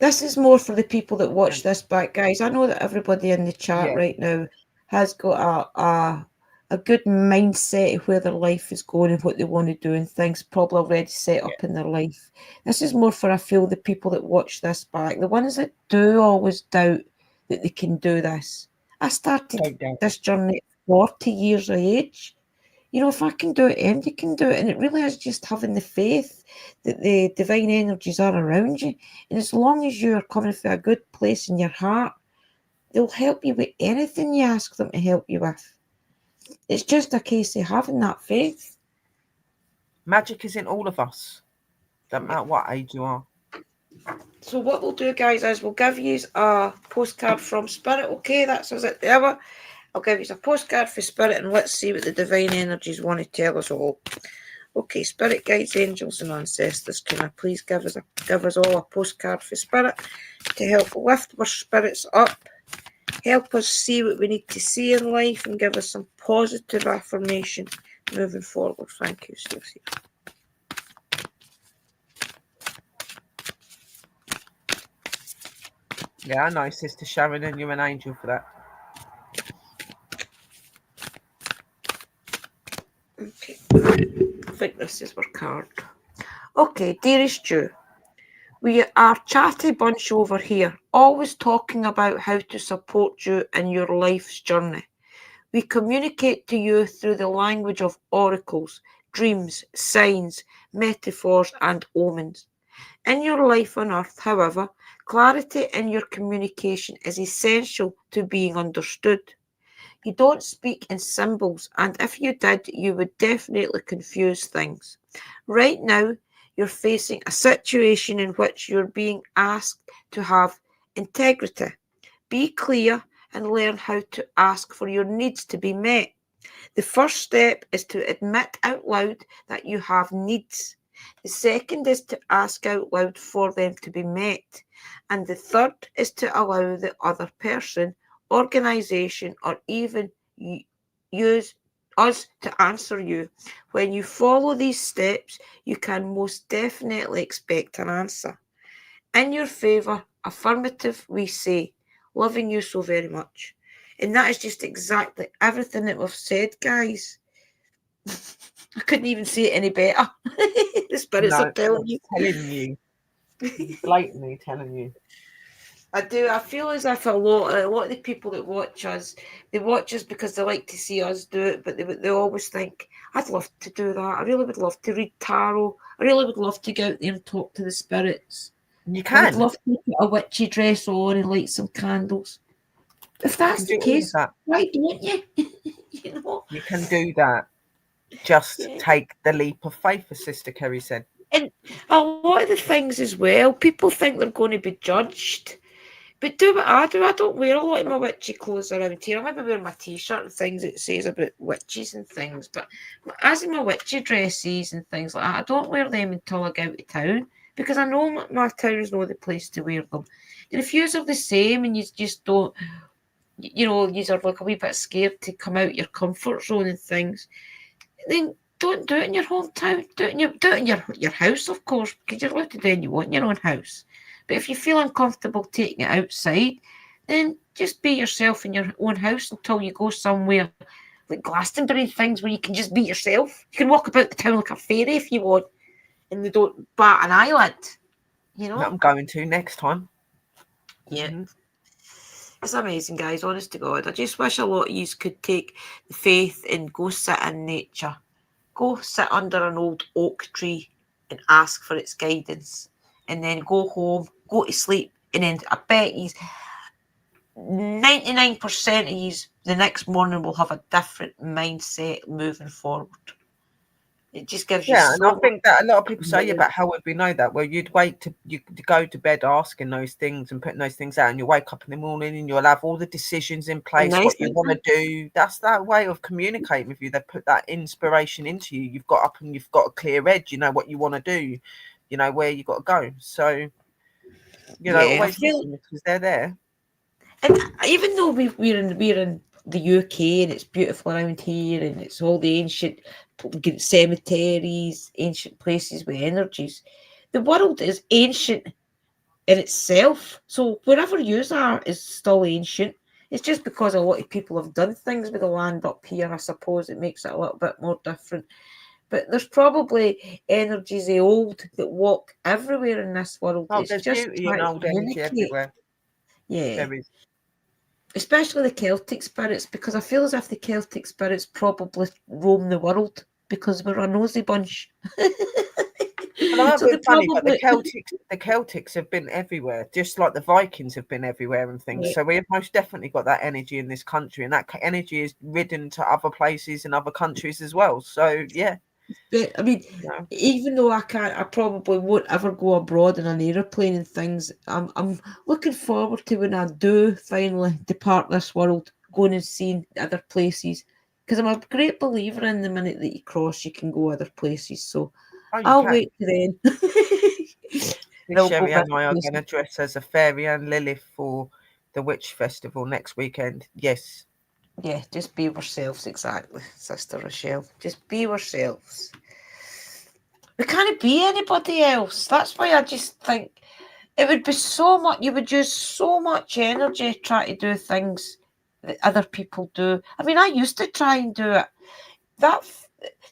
This is more for the people that watch this back, guys. I know that everybody in the chat right now has got a good mindset of where their life is going and what they want to do and things probably already set up in their life. This is more for, I feel, the people that watch this back. The ones that do always doubt that they can do this. I started this journey at 40 years of age. You know, if I can do it, anybody can do it. And it really is just having the faith that the divine energies are around you. And as long as you're coming from a good place in your heart, they'll help you with anything you ask them to help you with. It's just a case of having that faith. Magic is in all of us. Don't matter what age you are. So what we'll do, guys, is we'll give you a postcard from Spirit. Okay, that's us at the hour. I'll give you a postcard for Spirit and let's see what the divine energies want to tell us all. Okay, Spirit guides, angels and ancestors, can I please give us all a postcard for Spirit to help lift our spirits up, help us see what we need to see in life and give us some positive affirmation moving forward. Thank you, Stacey. Yeah, I know, Sister Sharon, and you're an angel for that. Okay, I think this is our card. Okay, dearest Jew, we are a chatty bunch over here, always talking about how to support you in your life's journey. We communicate to you through the language of oracles, dreams, signs, metaphors, and omens. In your life on earth, however, clarity in your communication is essential to being understood. You don't speak in symbols, and if you did, you would definitely confuse things. Right now, you're facing a situation in which you're being asked to have integrity. Be clear and learn how to ask for your needs to be met. The first step is to admit out loud that you have needs. The second is to ask out loud for them to be met. And the third is to allow the other person, organisation, or even use us to answer you. When you follow these steps, you can most definitely expect an answer. In your favour, affirmative, we say, loving you so very much. And that is just exactly everything that we've said, guys. I couldn't even say it any better. The spirits are telling you. Blatantly telling you. I do. I feel as if a lot of the people that watch us, they watch us because they like to see us do it, but they always think, I'd love to do that. I really would love to read tarot. I really would love to go out there and talk to the spirits. You can. I'd love to put a witchy dress on and light some candles. if that's You the can do all of case, that. why don't you? You know? You can do that. Just Yeah. take the leap of faith, as Sister Kerry said. And a lot of the things as well, people think they're going to be judged. But do what I do. I don't wear a lot of my witchy clothes around here. I maybe wear my t-shirt and things that says about witches and things. But as in my witchy dresses and things like that, I don't wear them until I go out of town because I know my town's not the place to wear them. And if yous are the same and you just don't, you know, yous are like a wee bit scared to come out your comfort zone and things, then don't do it in your hometown. Do it in your house, of course, because you're allowed to do what you want in your own house. But if you feel uncomfortable taking it outside, then just be yourself in your own house until you go somewhere like Glastonbury and things where you can just be yourself. You can walk about the town like a fairy if you want, and they don't bat an eyelid. You That know? I'm going to next time. Yeah. Mhm. It's amazing, guys. Honest to God, I just wish a lot of you could take the faith and go sit in nature. Go sit under an old oak tree and ask for its guidance, and then go home, go to sleep, and then I bet you 99% of you the next morning will have a different mindset moving forward. It just gives you Yeah, and I so much. think that a lot of people say, yeah, confidence. but how would we know that? Well, you'd wait to you to go to bed asking those things and putting those things out, and you wake up in the morning and you'll have all the decisions in place, Nice, what you isn't want it? to do. That's that way of communicating with you. They put that inspiration into you. You've got up and you've got a clear edge. You know what you want to do. You know where you got to go. So Yeah, I always feel, listen because they're there. and even though we're in the UK and it's beautiful around here and it's all the ancient cemeteries, ancient places with energies, the world is ancient in itself. So wherever you are is still ancient. It's just because a lot of people have done things with the land up here, I suppose it makes it a little bit more different. But there's probably energies of old that walk everywhere in this world. Oh, It's there's just beauty and trying to old energy communicate. everywhere. Yeah. There is. Especially the Celtic spirits, because I feel as if the Celtic spirits probably roam the world because we're a nosy bunch. Well, I'm not So they being funny, but probably the Celtics have been everywhere, just like the Vikings have been everywhere and things. yeah. So we have most definitely got that energy in this country, and that energy is ridden to other places and other countries as well. So yeah, But I mean, you know. even though I probably won't ever go abroad in an aeroplane and things. I'm looking forward to when I do finally depart this world, going and seeing other places. Because I'm a great believer in the minute that you cross, you can go other places. So Oh, you I'll can. wait till then. And This I'll go Sherry visit and I are going places. to dress as a fairy and Lilith for the Witch Festival next weekend. Yes. Yeah, just be yourselves, exactly, Sister Rochelle. Just be yourselves. We can't be anybody else. That's why I just think it would be so much, you would use so much energy trying to do things that other people do. I mean, I used to try and do it. That,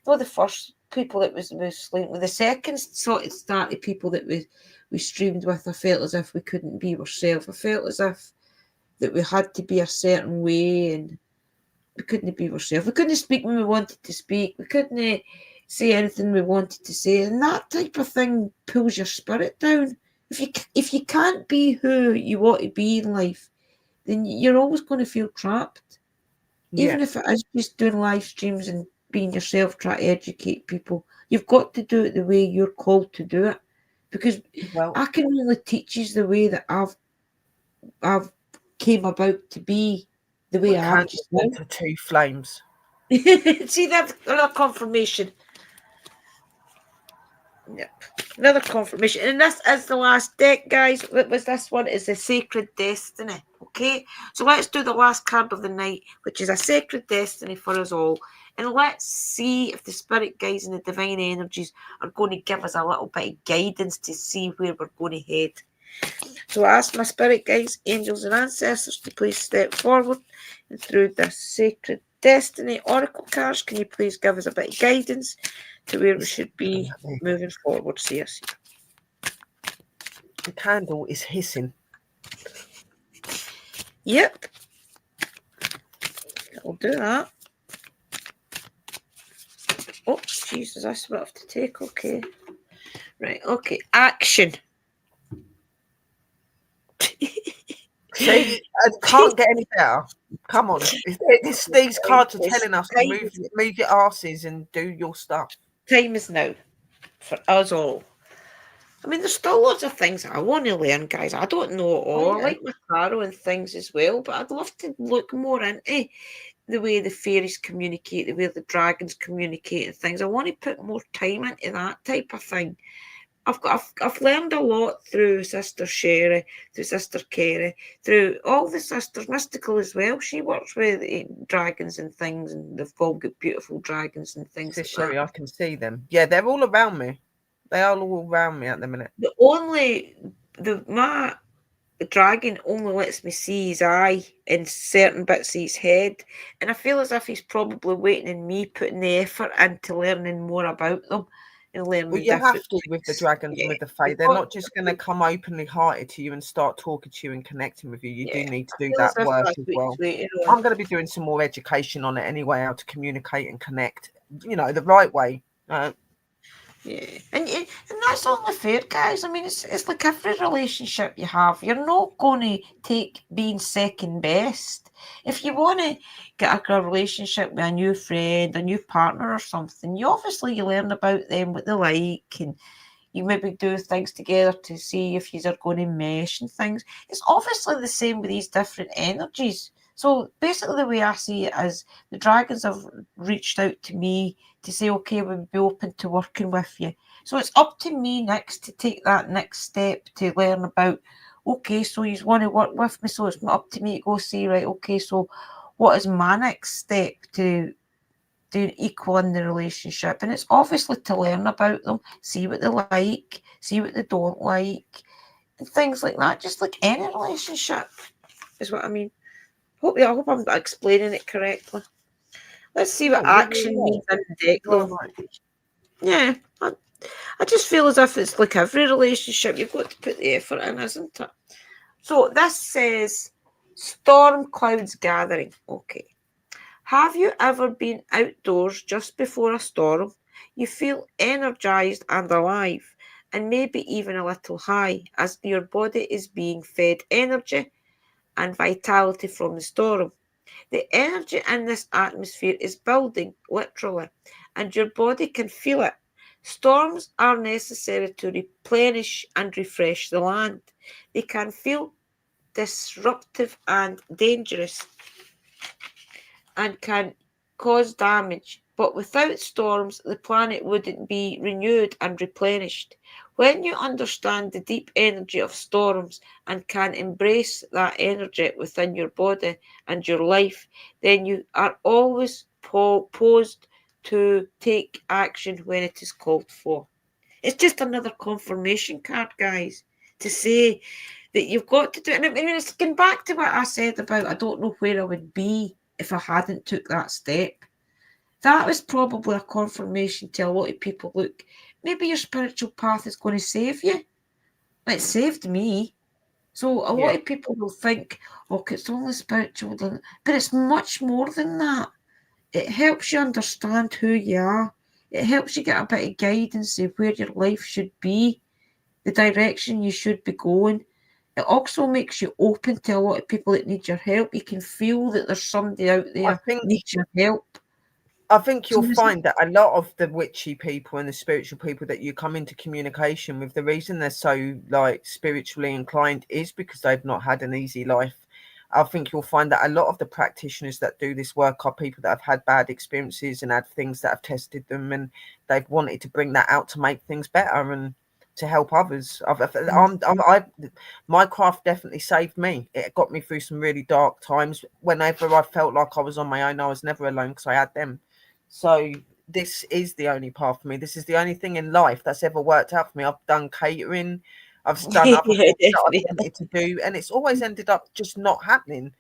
not the first people that was Muslim, the second sort of started people that we streamed with, I felt as if we couldn't be ourselves. I felt as if that we had to be a certain way and we couldn't be ourselves. We couldn't speak when we wanted to speak. We couldn't say anything we wanted to say, and that type of thing pulls your spirit down. If you can't be who you want to be in life, then you're always going to feel trapped. Yeah. Even if it is just doing live streams and being yourself, trying to educate people, you've got to do it the way you're called to do it. Because Well, I can only teach you the way that I've came about to be the way put I am candles just now. into two flames. See that another confirmation. Yep. Another confirmation. And this is the last deck, guys. What was this one? Is the Sacred Destiny. Okay. So let's do the last card of the night, which is a sacred destiny for us all. And let's see if the spirit guides and the divine energies are going to give us a little bit of guidance to see where we're going to head. So I ask my spirit guides, angels, and ancestors to please step forward and through this sacred destiny oracle cards. Can you please give us a bit of guidance to where we should be moving forward? See us. The candle is hissing. Yep. I'll do that. Oh, Jesus, that's what I have to take. Okay. Right, okay. Action. See, it can't get any better. Come on. These cards are telling us to move your asses and do your stuff. Time is now for us all. I mean, there's still lots of things I want to learn, guys. I don't know it all. I like my tarot and things as well, but I'd love to look more into the way the fairies communicate, the way the dragons communicate and things. I want to put more time into that type of thing. I've learned a lot through Sister Sherry, through Sister Kerry, through all the sisters, Mystical as well. She works with dragons and things, and they've all got beautiful dragons and things. Sister Sherry, I can see them. Yeah, they're all around me. They are all around me at the minute. My dragon only lets me see his eye and certain bits of his head, and I feel as if he's probably waiting on me putting the effort into learning more about them. Well, you have to with the dragons and with the fae. They're not just going to come openly hearted to you and start talking to you and connecting with you. You do need to do that work as well. I'm going to be doing some more education on it anyway, how to communicate and connect, the right way. Yeah, and that's only fair, guys. I mean, it's like every relationship you have. You're not going to take being second best. If you want to get a relationship with a new friend, a new partner or something, you learn about them, what they like, and you maybe do things together to see if you are going to mesh and things. It's obviously the same with these different energies. So basically the way I see it is the dragons have reached out to me to say, okay, we'll be open to working with you. So it's up to me next to take that next step to learn about, okay, so you want to work with me, so it's up to me to go see, right, okay, so what is my next step to do equal in the relationship? And it's obviously to learn about them, see what they like, see what they don't like, and things like that, just like any relationship is what I mean. I hope I'm explaining it correctly. Let's see what action means in the deck, though. Yeah, I just feel as if it's like every relationship, you've got to put the effort in, isn't it? So this says, storm clouds gathering. Okay. Have you ever been outdoors just before a storm? You feel energized and alive, and maybe even a little high, as your body is being fed energy and vitality from the storm. The energy in this atmosphere is building, literally, and your body can feel it. Storms are necessary to replenish and refresh the land. They can feel disruptive and dangerous and can cause damage, but without storms, the planet wouldn't be renewed and replenished. When you understand the deep energy of storms and can embrace that energy within your body and your life, then you are always posed to take action when it is called for. It's just another confirmation card, guys, to say that you've got to do it. And I mean, it's going back to what I said about I don't know where I would be if I hadn't took that step. That was probably a confirmation to a lot of people. Look, maybe your spiritual path is going to save you. It saved me. So a lot of people will think, oh, it's only spiritual, but it's much more than that. It helps you understand who you are. It helps you get a bit of guidance of where your life should be, the direction you should be going. It also makes you open to a lot of people that need your help. You can feel that there's somebody out there that needs your help. I think you'll find that a lot of the witchy people and the spiritual people that you come into communication with, the reason they're so spiritually inclined is because they've not had an easy life. I think you'll find that a lot of the practitioners that do this work are people that have had bad experiences and had things that have tested them, and they've wanted to bring that out to make things better and to help others. My craft definitely saved me. It got me through some really dark times. Whenever I felt like I was on my own, I was never alone because I had them. So this is the only path for me. This is the only thing in life that's ever worked out for me. I've done catering. I've done other things that I wanted to do, and it's always ended up just not happening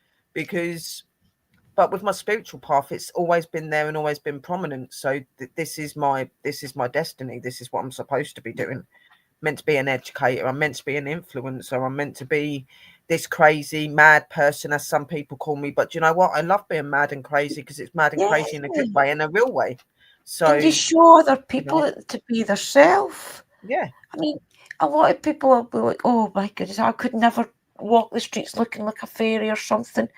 but with my spiritual path, it's always been there and always been prominent. So this is my destiny. This is what I'm supposed to be doing. Meant to be an educator. I'm meant to be an influencer. I'm meant to be this crazy mad person, as some people call me. But you know what? I love being mad and crazy because it's mad and crazy in a good way, in a real way. So and you show other people to be themselves. Yeah. I mean, a lot of people will be like, oh my goodness, I could never walk the streets looking like a fairy or something.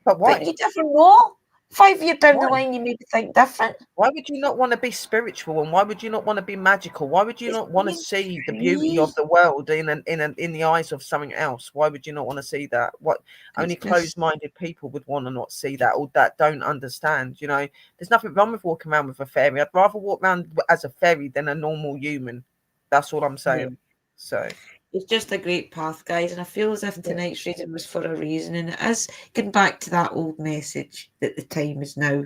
But why? But you never know. 5 years down the Why? line, you maybe think different. Why would you not want to be spiritual, and why would you not want to be magical? Why would you It's not want to being see the beauty free. of the world in the eyes of something else? Why would you not want to see that? What only It's just, closed-minded people would want to not see that, or that don't understand? You know, there's nothing wrong with walking around with a fairy. I'd rather walk around as a fairy than a normal human. That's all I'm saying. So it's just a great path, guys, and I feel as if tonight's reading was for a reason, and it is getting back to that old message that the time is now.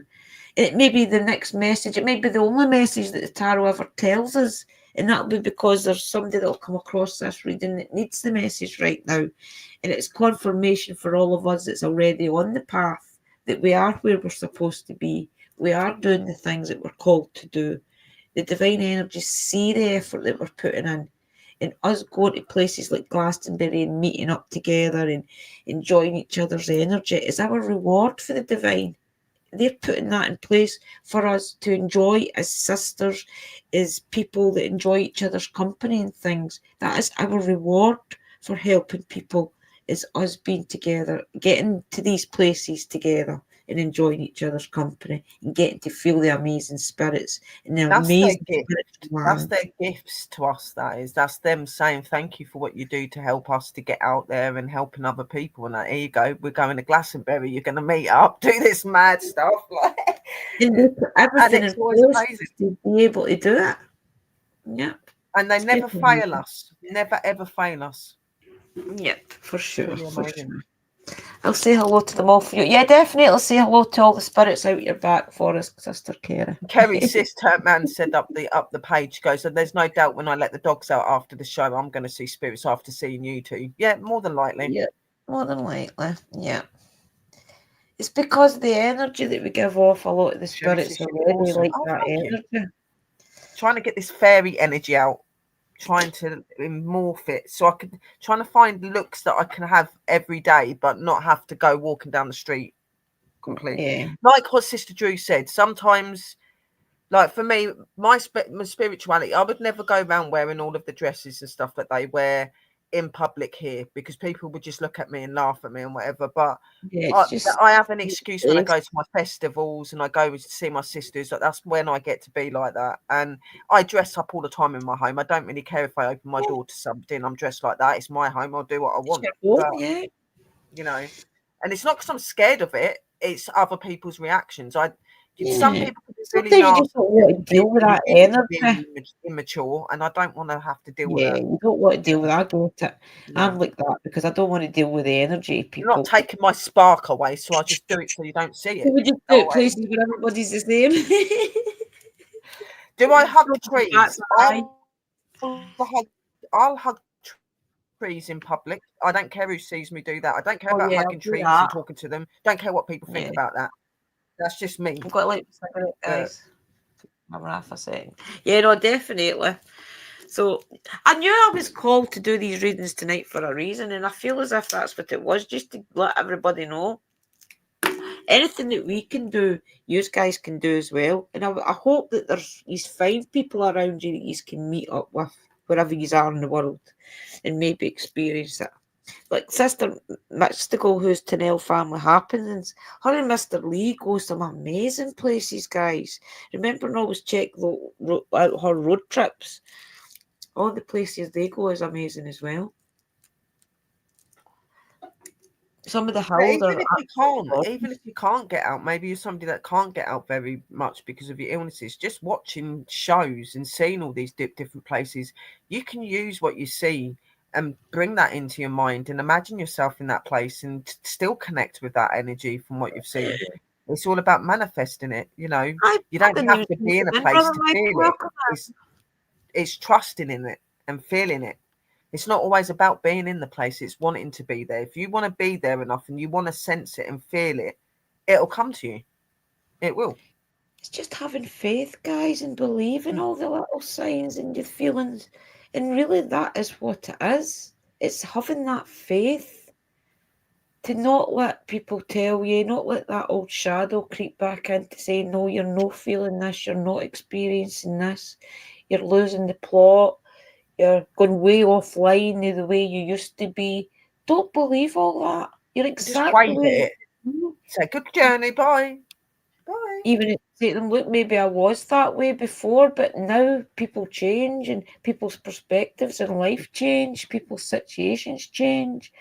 It may be the next message, it may be the only message that the tarot ever tells us, and that'll be because there's somebody that'll come across this reading that needs the message right now, and it's confirmation for all of us that's already on the path that we are where we're supposed to be. We are doing the things that we're called to do. The divine energies see the effort that we're putting in. And us going to places like Glastonbury and meeting up together and enjoying each other's energy is our reward for the divine. They're putting that in place for us to enjoy as sisters, as people that enjoy each other's company and things. That is our reward for helping people, is us being together, getting to these places together and enjoying each other's company and getting to feel the amazing spirits and the that's their amazing gift. spiritual That's land. their gifts to us. That's them saying thank you for what you do to help us to get out there and helping other people. And like, here you go, we're going to Glastonbury. You're going to meet up, do this mad stuff, like, And they put everything it's in always place amazing. to be able to do it. Yep. And they It's never good. fail us. Never ever fail us. Yep, for sure. Really For amazing. sure. I'll say hello to them all for you. Yeah, definitely. I'll say hello to all the spirits out your back for us, Sister Kara. Kerry's sister man said up the page goes, and there's no doubt when I let the dogs out after the show, I'm going to see spirits after seeing you two. Yeah, more than likely. Yeah, more than likely. Yeah. It's because the energy that we give off, a lot of the Sherry spirits says are she's really awesome. like Oh, that thank you. energy. Trying to get this fairy energy out, trying to morph it, so trying to find looks that I can have every day, but not have to go walking down the street completely. Yeah. Like what Sister Drew said, sometimes, like for me, my spirituality, I would never go around wearing all of the dresses and stuff that they wear in public here, because people would just look at me and laugh at me and whatever. But Yeah, it's just I have an excuse when I go to my festivals and I go to see my sisters. That's when I get to be like that. And I dress up all the time in my home. I don't really care if I open my door to something. I'm dressed like that. It's my home. I'll do what I want. But, yeah. you know, and it's not because I'm scared of it. It's other people's reactions. Some Yeah. people can be Sometimes really you just don't want to deal with that energy. immature, and I don't want to have to deal with Yeah, that. you don't want to deal with that. I get it. No. I'm like that because I don't want to deal with the energy of You're people. not taking my spark away, so I just do it so you don't see it. We just do it places where everybody's the same. Do I hug trees? That's fine. I'll hug trees in public. I don't care who sees me do that. I don't care about yeah, hugging I'll do trees that. and talking to them. Don't care what people think Yeah. about that. That's just me. I've got to light the cigarette, guys. I'm off a second. Yeah, no, definitely. So I knew I was called to do these readings tonight for a reason, and I feel as if that's what it was, just to let everybody know. Anything that we can do, you guys can do as well. And I hope that there's these fine people around you that you can meet up with wherever you are in the world and maybe experience it. Like Sister Mystical, who's Tennell Family Happenings, her and Mr. Lee go some amazing places, guys. Remember, and always check out her road trips. All the places they go is amazing as well. Some of the hills even if you can't get out, maybe you're somebody that can't get out very much because of your illnesses, just watching shows and seeing all these different places, you can use what you see and bring that into your mind and imagine yourself in that place and still connect with that energy from what you've seen. It's all about manifesting it, you know. You don't have to be in a place to feel it. It's trusting in it and feeling it. It's not always about being in the place, it's wanting to be there. If you want to be there enough and you want to sense it and feel it, it'll come to you. It will. It's just having faith, guys, and believing all the little signs and your feelings. And really, that is what it is. It's having that faith to not let people tell you, not let that old shadow creep back in to say, no, you're not feeling this, you're not experiencing this, you're losing the plot. You're going way offline the way you used to be. Don't believe all that. You're Just exactly wave where at it. Say, good journey, bye. Bye. even if say to them, look, maybe I was that way before, but now people change and people's perspectives in life change, people's situations change,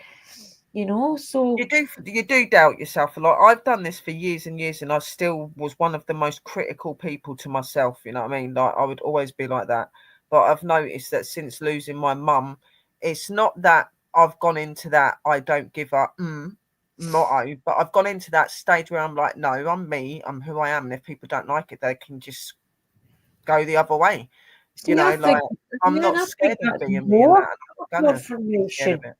so You do doubt yourself a lot. I've done this for years and years, and I still was one of the most critical people to myself. You know what I mean? Like I would always be like that. But I've noticed that since losing my mum, it's not that I've gone into that I don't give up motto, but I've gone into that stage where I'm like, no, I'm me, I'm who I am, and if people don't like it, they can just go the other way. see, Like I'm not I scared think of that's being me, and more that I'm a not gonna be scared of confirmation. it.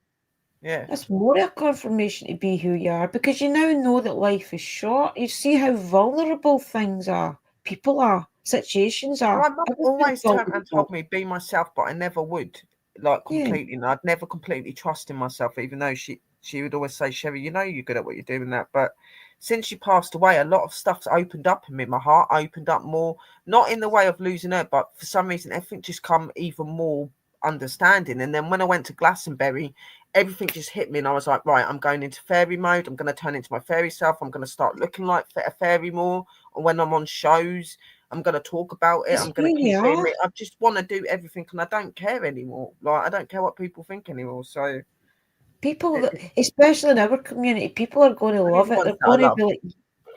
Yeah. That's more a confirmation to be who you are because you now know that life is short. You see how vulnerable things are, people are, situations are. My mum Everything's always turned and vulnerable. told me be myself, but I never would like Yeah. completely. And I'd never completely trust in myself, even though she would always say, Sherry, you know you're good at what you're doing that. But since she passed away, a lot of stuff's opened up in me. My heart opened up more, not in the way of losing her, but for some reason everything just come even more understanding. And then when I went to Glastonbury, everything just hit me, and I was like, right, I'm going into fairy mode. I'm going to turn into my fairy self. I'm going to start looking like a fairy more. And when I'm on shows, I'm going to talk about it. It's I'm who going to keep you doing are. it. I just want to do everything, and I don't care anymore. Like I don't care what people think anymore. So People that, especially in our community, people are going to only love the it. ones They're that I going to love. be like,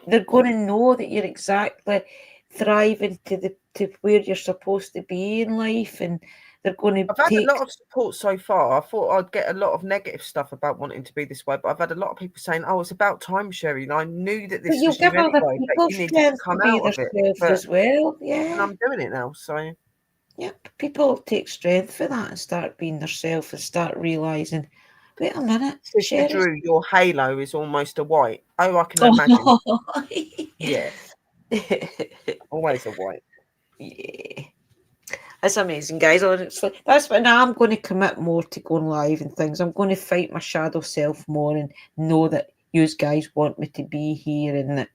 they're going to know that you're exactly thriving to where you're supposed to be in life, and they're going to I've had a take. lot of support so far. I thought I'd get a lot of negative stuff about wanting to be this way, but I've had a lot of people saying, "Oh, it's about time, Sherry." And I knew that But this you'll was you give other anyway, but people you needed to strength to come be out of it. themselves But as well. and Yeah. I'm doing it now. So Yep. People take strength for that and start being themselves and start realising, wait a minute, Sister Sherry's. Drew, your halo is almost a white. Oh, I can imagine. Yeah, always a white. Yeah. It's amazing, guys. Honestly, that's when I'm going to commit more to going live and things. I'm going to fight my shadow self more and know that you guys want me to be here and that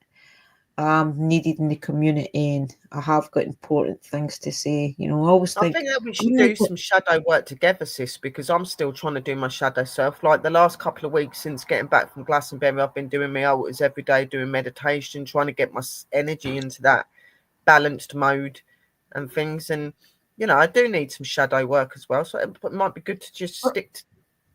I'm needed in the community and I have got important things to say. I always I think think that we I'm should really do some shadow work together, sis, because I'm still trying to do my shadow self. Like the last couple of weeks since getting back from Glastonbury, I've been doing my altars every day, doing meditation, trying to get my energy into that balanced mode and things. And, I do need some shadow work as well. So it might be good to just stick to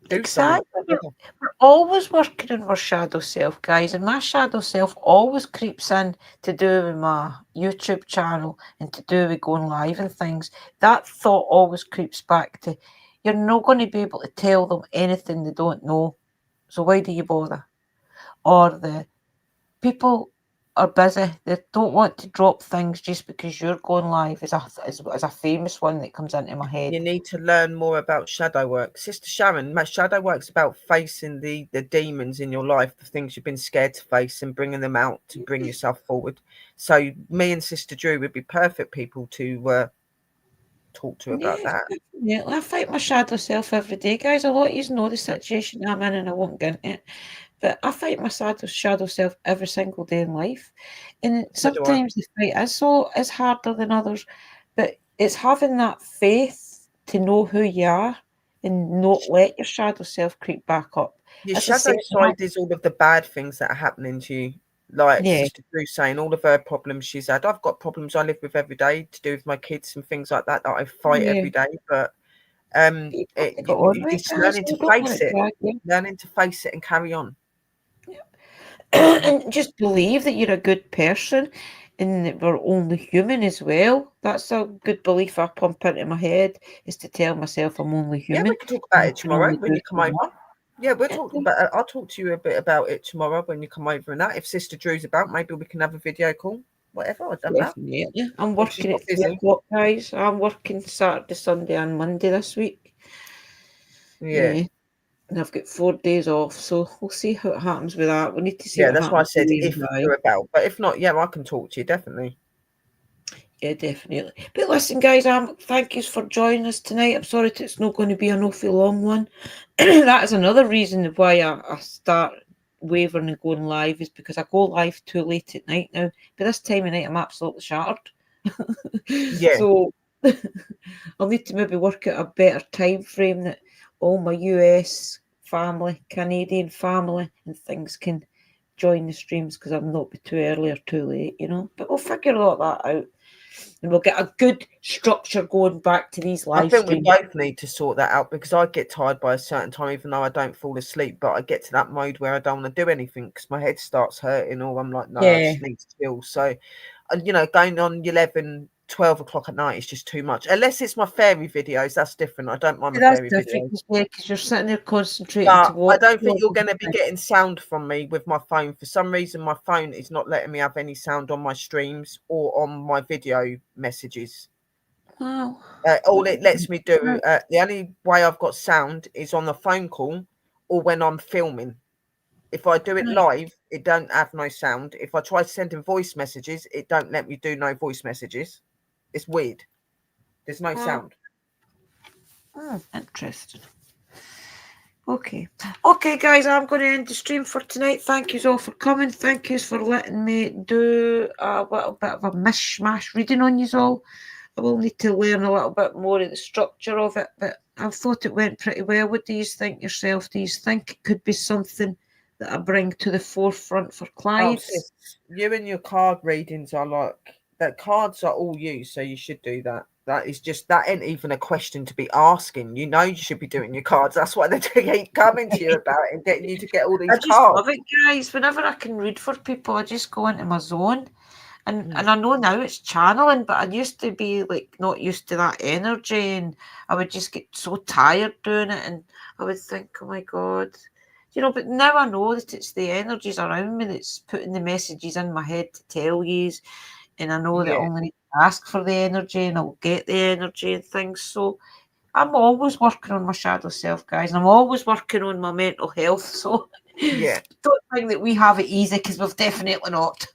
do something exactly. together. We're always working on our shadow self, guys, and my shadow self always creeps in to do with my YouTube channel and to do with going live and things. That thought always creeps back to you're not going to be able to tell them anything they don't know, so why do you bother? Or the people are busy; they don't want to drop things just because you're going live. Is a famous one that comes into my head. You need to learn more about shadow work. Sister Sharon, my shadow work's about facing the demons in your life, the things you've been scared to face and bringing them out to bring yourself forward. So me and Sister Drew would be perfect people to talk to about Yes, that. definitely. I fight my shadow self every day, guys. A lot of you know the situation I'm in, and I won't get into it. But I fight my shadow self every single day in life, and So do I. sometimes the fight is harder than others. But it's having that faith to know who you are and not let your shadow self creep back up. Your As I said, shadow side is all of the bad things that are happening to you. Like yeah, Sister Drew saying, all of her problems she's had. I've got problems I live with every day to do with my kids and things like that I fight yeah. every day. But You got to go on with it, it's guys. learning to You don't face want to it, drag you. and carry on. And just believe that you're a good person and that we're only human as well. That's a good belief I pump into my head is to tell myself I'm only Yeah, human we can talk and about I it can tomorrow only when do you come so over. much. Yeah, we're Yeah, talking about. I'll talk to you a bit about it tomorrow when you come over and that. If Sister Drew's about, maybe we can have a video call. Whatever, I've done that. definitely. I'm If she's working not at busy. 3 o'clock, guys. I'm working Saturday, Sunday, and Monday this week. Yeah. Yeah. And I've got 4 days off, so we'll see how it happens with that. We need to see Yeah, what that's why I happens with said the if guy. you're about. But if not, yeah, I can talk to you, definitely. Yeah, definitely. But listen, guys, thank you for joining us tonight. I'm sorry it's not going to be an awful long one. That is another reason why I start wavering and going live is because I go live too late at night now. But this time of night, I'm absolutely shattered. Yeah. So I'll need to maybe work out a better time frame that all my US family, Canadian family, and things can join the streams because I'm not be too early or too late, you know. But we'll figure all that out, and we'll get a good structure going back to these I live think we streams. both need to sort that out because I get tired by a certain time, even though I don't fall asleep. But I get to that mode where I don't want to do anything because my head starts hurting, or I'm like, no, I Yeah. just need to chill. So, you know, going on 11, 12 o'clock at night is just too much. Unless it's my fairy videos, that's different. I don't mind my That's fairy different, videos. because you're sitting there concentrating to But I watch. don't think you're going to be getting sound from me with my phone. For some reason, my phone is not letting me have any sound on my streams or on my video messages. Wow. All it lets me do, the only way I've got sound is on the phone call or when I'm filming. If I do it live, it don't have no sound. If I try sending voice messages, it don't let me do no voice messages. It's weird. There's no sound. Interesting. Okay, guys, I'm going to end the stream for tonight. Thank you all for coming. Thank you for letting me do a little bit of a mishmash reading on you all. I will need to learn a little bit more of the structure of it, but I thought it went pretty well. What do you think yourself? Do you think it could be something that I bring to the forefront for Oh, clients? sis, you and your card readings are like that. Cards are all you, so you should do that. That is just that ain't even a question to be asking. You know you should be doing your cards. That's why they keep coming to you about it and getting you to get all these I just cards. love it, guys. Whenever I can read for people, I just go into my zone. And I know now it's channeling, but I used to be like not used to that energy, and I would just get so tired doing it, and I would think, oh my God, you know. But now I know that it's the energies around me that's putting the messages in my head to tell yous, and I know that I Yeah. only need to ask for the energy, and I'll get the energy and things. So I'm always working on my shadow self, guys, and I'm always working on my mental health. So Yeah. don't think that we have it easy, because we've definitely not.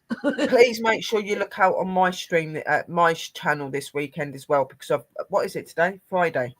Please make sure you look out on my stream at my channel this weekend as well, because of what is it today? Friday.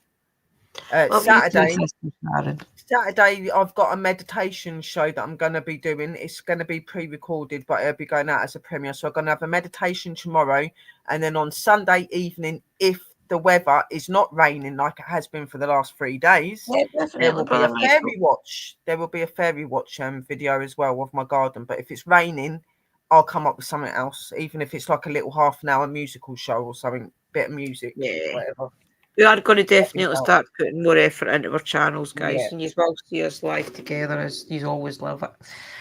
Love you too, Saturday. Sister Sharon. Saturday, I've got a meditation show that I'm going to be doing. It's going to be pre-recorded, but it'll be going out as a premiere. So I'm going to have a meditation tomorrow, and then on Sunday evening, if the weather is not raining like it has been for the last 3 days, Yeah, there definitely, will be Brother a Michael. fairy watch. There will be a fairy watch video as well of my garden. But if it's raining, I'll come up with something else, even if it's like a little half an hour musical show or something, bit of music, Yeah. whatever. We are going to definitely start putting more effort into our channels, guys, Yeah. and you will see us live together, as you always love it.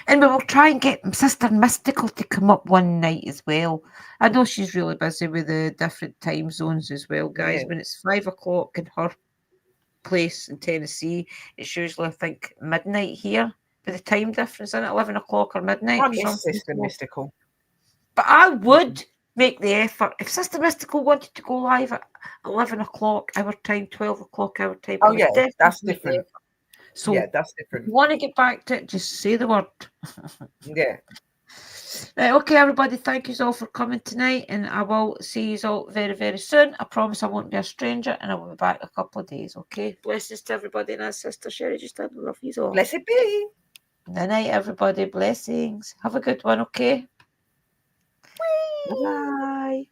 And we will try and get Sister Mystical to come up one night as well. I know she's really busy with the different time zones as well, guys. Yeah. When it's 5 o'clock in her place in Tennessee, it's usually, I think, midnight here. With the time difference, in it 11 o'clock or midnight I or miss something. Sister Mystical. But I would make the effort. If Sister Mystical wanted to go live at 11 o'clock our time, 12 o'clock our time, Oh, I would yeah, definitely that's make the different. effort. So Yeah, that's if different. you want to get back to it, just say the word. Yeah. Okay, everybody, thank you all for coming tonight, and I will see you all very, very soon. I promise I won't be a stranger, and I will be back in a couple of days, okay? Blessings to everybody, and as Sister Sherry just said, love you all. Blessed be. Good night, everybody. Blessings. Have a good one, okay? Whee! Bye.